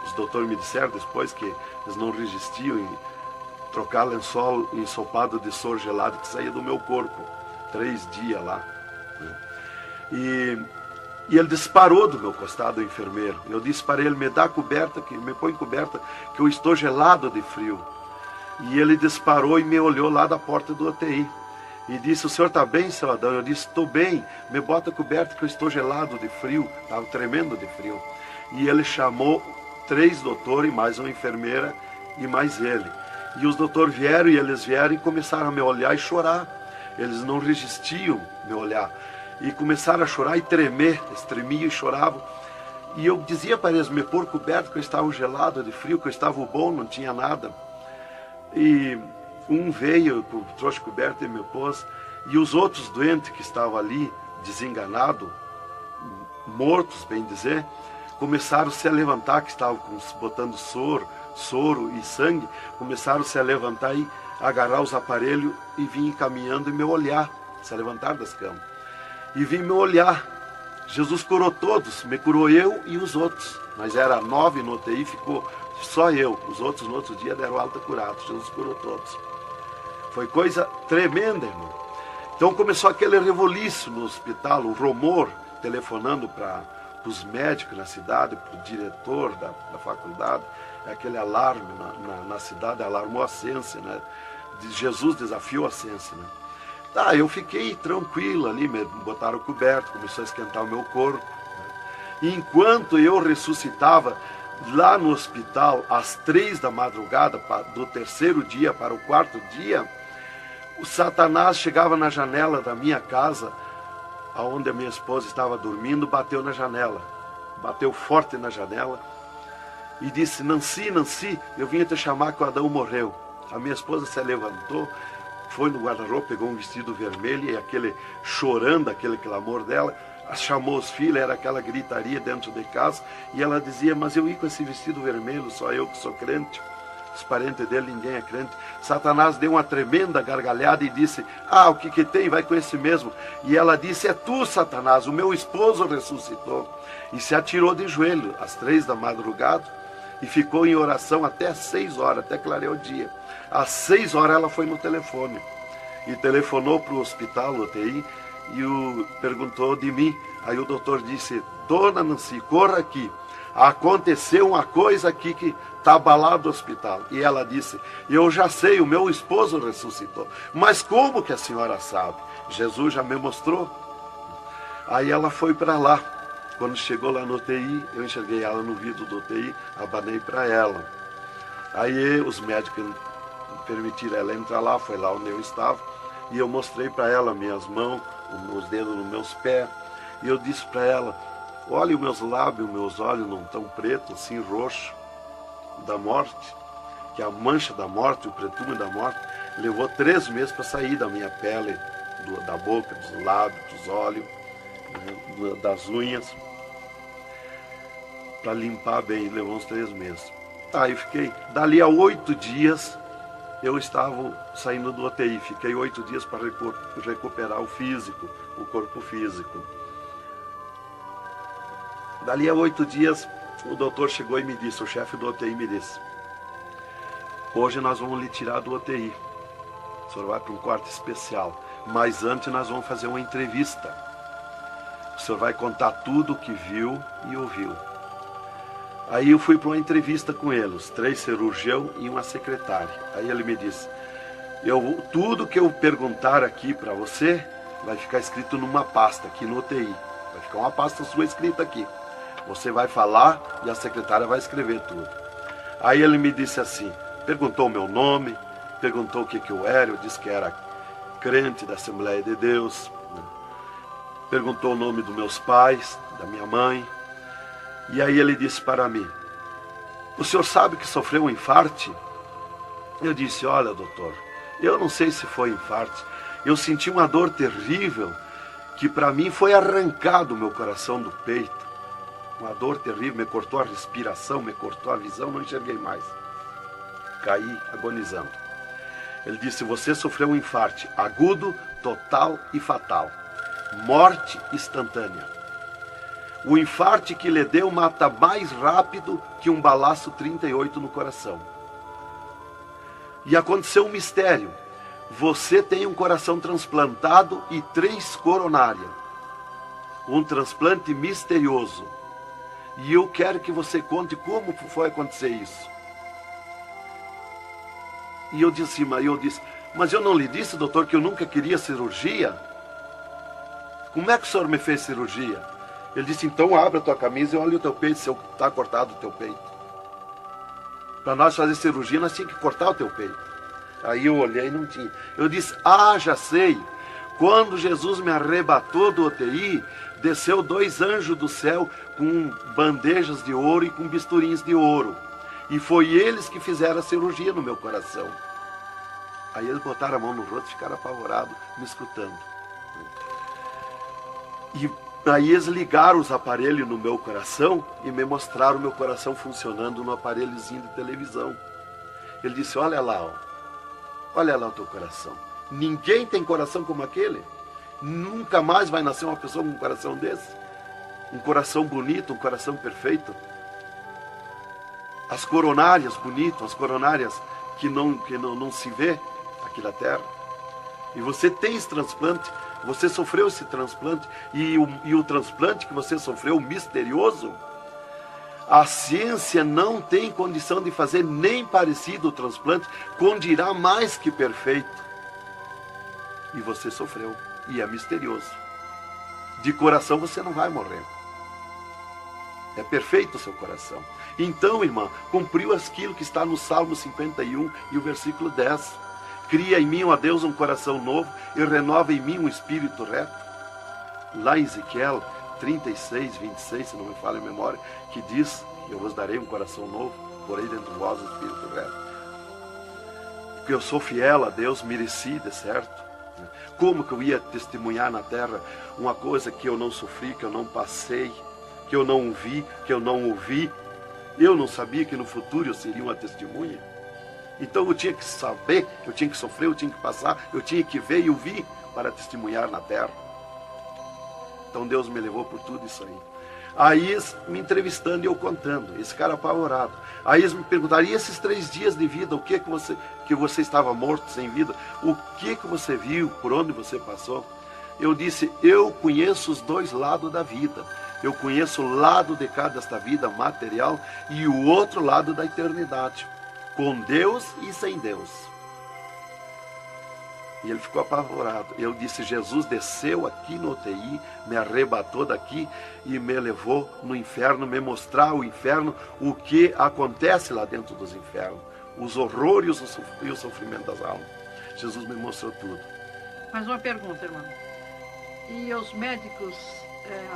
os doutores me disseram depois que eles não resistiam em trocar lençol ensopado de soro gelado que saía do meu corpo. 3 dias lá. E ele disparou do meu costado, o enfermeiro. Eu disse para ele, me dá coberta, me põe coberta, que eu estou gelado de frio. E ele disparou e me olhou lá da porta do UTI. E disse, o senhor está bem, seu Adão? Eu disse, estou bem, me bota coberta que eu estou gelado de frio. Estava tremendo de frio. E ele chamou 3 doutores, mais uma enfermeira e mais ele. E os doutores vieram, e eles vieram e começaram a me olhar e chorar. Eles não resistiam me olhar. E começaram a chorar e tremer, eles tremiam e choravam. E eu dizia para eles me pôr coberto, que eu estava gelado de frio, que eu estava bom, não tinha nada. E um veio, trouxe coberto e me pôs. E os outros doentes que estavam ali, desenganados, mortos, bem dizer, começaram a se levantar, que estavam botando soro e sangue, começaram a se levantar e agarrar os aparelhos e vir caminhando e me olhar, se levantar das camas. E vim me olhar. Jesus curou todos, me curou eu e os outros. Mas era 9 no UTI, ficou só eu. Os outros no outro dia deram alta curados. Jesus curou todos. Foi coisa tremenda, irmão. Então começou aquele revoluço no hospital, o rumor, telefonando para os médicos na cidade, para o diretor da faculdade, aquele alarme na cidade, alarmou a ciência, né? Jesus desafiou a ciência, né? Tá, eu fiquei tranquilo ali, me botaram coberto, começou a esquentar o meu corpo, né? E enquanto eu ressuscitava lá no hospital, às 3 da madrugada, do 3º dia para o 4º dia, o Satanás chegava na janela da minha casa, onde a minha esposa estava dormindo, bateu na janela, bateu forte na janela, e disse, Nancy, Nancy, eu vim te chamar que o Adão morreu. A minha esposa se levantou, foi no guarda-roupa, pegou um vestido vermelho, e aquele chorando, aquele clamor dela, chamou os filhos, era aquela gritaria dentro de casa, e ela dizia, mas eu ia com esse vestido vermelho, só eu que sou crente, os parentes dele, ninguém é crente. Satanás deu uma tremenda gargalhada e disse, o que tem, vai com esse mesmo. E ela disse, é tu, Satanás, o meu esposo ressuscitou. E se atirou de joelho, às 3 da madrugada, e ficou em oração até às 6 horas, até clarear o dia. Às 6 horas ela foi no telefone, e telefonou para o hospital, UTI, e perguntou de mim. Aí o doutor disse, dona Nancy, corra aqui, aconteceu uma coisa aqui que está abalado o hospital. E ela disse, eu já sei, o meu esposo ressuscitou. Mas como que a senhora sabe? Jesus já me mostrou. Aí ela foi para lá. Quando chegou lá no UTI, eu enxerguei ela no vidro do UTI, abanei para ela. Aí os médicos permitiram ela entrar lá, foi lá onde eu estava, e eu mostrei para ela minhas mãos, os dedos nos meus pés, e eu disse para ela, olha os meus lábios, meus olhos não estão pretos, assim roxo, da morte, que a mancha da morte, o pretume da morte, levou 3 meses para sair da minha pele, da boca, dos lábios, dos olhos, das unhas, para limpar bem, levou uns 3 meses. Tá, eu fiquei, dali a 8 dias, eu estava saindo do UTI, fiquei 8 dias para recuperar o físico, o corpo físico. Dali a 8 dias, o doutor chegou e me disse, o chefe do UTI me disse, hoje nós vamos lhe tirar do UTI, o senhor vai para um quarto especial, mas antes nós vamos fazer uma entrevista. O senhor vai contar tudo o que viu e ouviu. Aí eu fui para uma entrevista com ele, os 3 cirurgiões e uma secretária. Aí ele me disse, tudo que eu perguntar aqui para você vai ficar escrito numa pasta aqui no UTI. Vai ficar uma pasta sua escrita aqui. Você vai falar e a secretária vai escrever tudo. Aí ele me disse assim, perguntou o meu nome, perguntou o que eu era, eu disse que era crente da Assembleia de Deus, né? Perguntou o nome dos meus pais, da minha mãe. E aí ele disse para mim, o senhor sabe que sofreu um infarte? Eu disse, olha doutor, eu não sei se foi infarte, eu senti uma dor terrível, que para mim foi arrancado o meu coração do peito. Uma dor terrível, me cortou a respiração, me cortou a visão, não enxerguei mais. Caí agonizando. Ele disse, você sofreu um infarte agudo, total e fatal. Morte instantânea. O infarte que lhe deu mata mais rápido que um balaço 38 no coração. E aconteceu um mistério. Você tem um coração transplantado e 3 coronárias. Um transplante misterioso. E eu quero que você conte como foi acontecer isso. E eu disse, mas eu não lhe disse, doutor, que eu nunca queria cirurgia? Como é que o senhor me fez cirurgia? Ele disse, então abre a tua camisa e olha o teu peito, se está cortado o teu peito. Para nós fazer cirurgia, nós tínhamos que cortar o teu peito. Aí eu olhei e não tinha. Eu disse, já sei. Quando Jesus me arrebatou do UTI, desceu 2 anjos do céu com bandejas de ouro e com bisturins de ouro. E foi eles que fizeram a cirurgia no meu coração. Aí eles botaram a mão no rosto e ficaram apavorados, me escutando. E aí eles ligaram os aparelhos no meu coração e me mostraram o meu coração funcionando no aparelhozinho de televisão. Ele disse, olha lá o teu coração. Ninguém tem coração como aquele. Nunca mais vai nascer uma pessoa com um coração desse. Um coração bonito, um coração perfeito. As coronárias bonitas, as coronárias que não se vê aqui na terra. E você tem esse transplante, você sofreu esse transplante, e o transplante que você sofreu, misterioso, a ciência não tem condição de fazer nem parecido o transplante, com dirá mais que perfeito. E você sofreu, e é misterioso. De coração você não vai morrer. É perfeito o seu coração. Então, irmã, cumpriu aquilo que está no Salmo 51 e o versículo 10. Cria em mim, ó Deus, um coração novo e renova em mim um espírito reto. Lá em Ezequiel 36, 26, se não me falha a memória, que diz, eu vos darei um coração novo, porei dentro de vós um espírito reto. Porque eu sou fiel a Deus, mereci, de certo. Como que eu ia testemunhar na terra uma coisa que eu não sofri, que eu não passei, que eu não vi, que eu não ouvi? Eu não sabia que no futuro eu seria uma testemunha. Então eu tinha que saber, eu tinha que sofrer, eu tinha que passar, eu tinha que ver e ouvir para testemunhar na terra. Então Deus me levou por tudo isso aí. Aí eles me entrevistando e eu contando, esse cara apavorado. Aí eles me perguntaram, e esses 3 dias de vida, o que você estava morto, sem vida? O que você viu, por onde você passou? Eu disse, eu conheço os 2 lados da vida. Eu conheço o lado de cá desta vida material e o outro lado da eternidade. Com Deus e sem Deus. E ele ficou apavorado. Eu disse, Jesus desceu aqui no UTI, me arrebatou daqui e me levou no inferno, me mostrar o inferno, o que acontece lá dentro dos infernos, os horrores e o sofrimento das almas. Jesus me mostrou tudo. Mais uma pergunta, irmão. E os médicos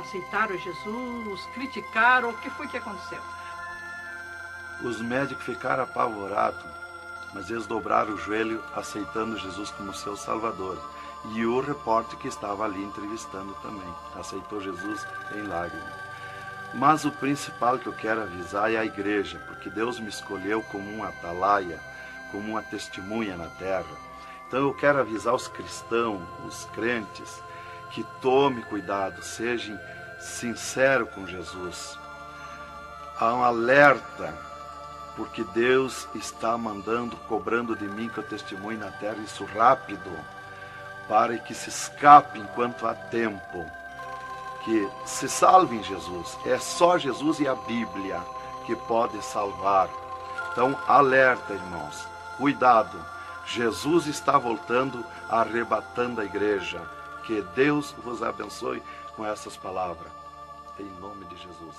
aceitaram Jesus, criticaram, o que foi que aconteceu? Os médicos ficaram apavorados, mas eles dobraram o joelho aceitando Jesus como seu Salvador. E o repórter que estava ali entrevistando também aceitou Jesus em lágrimas. Mas o principal que eu quero avisar é a igreja, porque Deus me escolheu como uma atalaia, como uma testemunha na terra. Então eu quero avisar os cristãos, os crentes, que tome cuidado, seja sincero com Jesus. Há um alerta, porque Deus está cobrando de mim que eu testemunhe na terra isso rápido, para que se escape enquanto há tempo, que se salve em Jesus. É só Jesus e a Bíblia que pode salvar. Então, alerta, irmãos, cuidado, Jesus está voltando, arrebatando a igreja. Que Deus vos abençoe com essas palavras. Em nome de Jesus.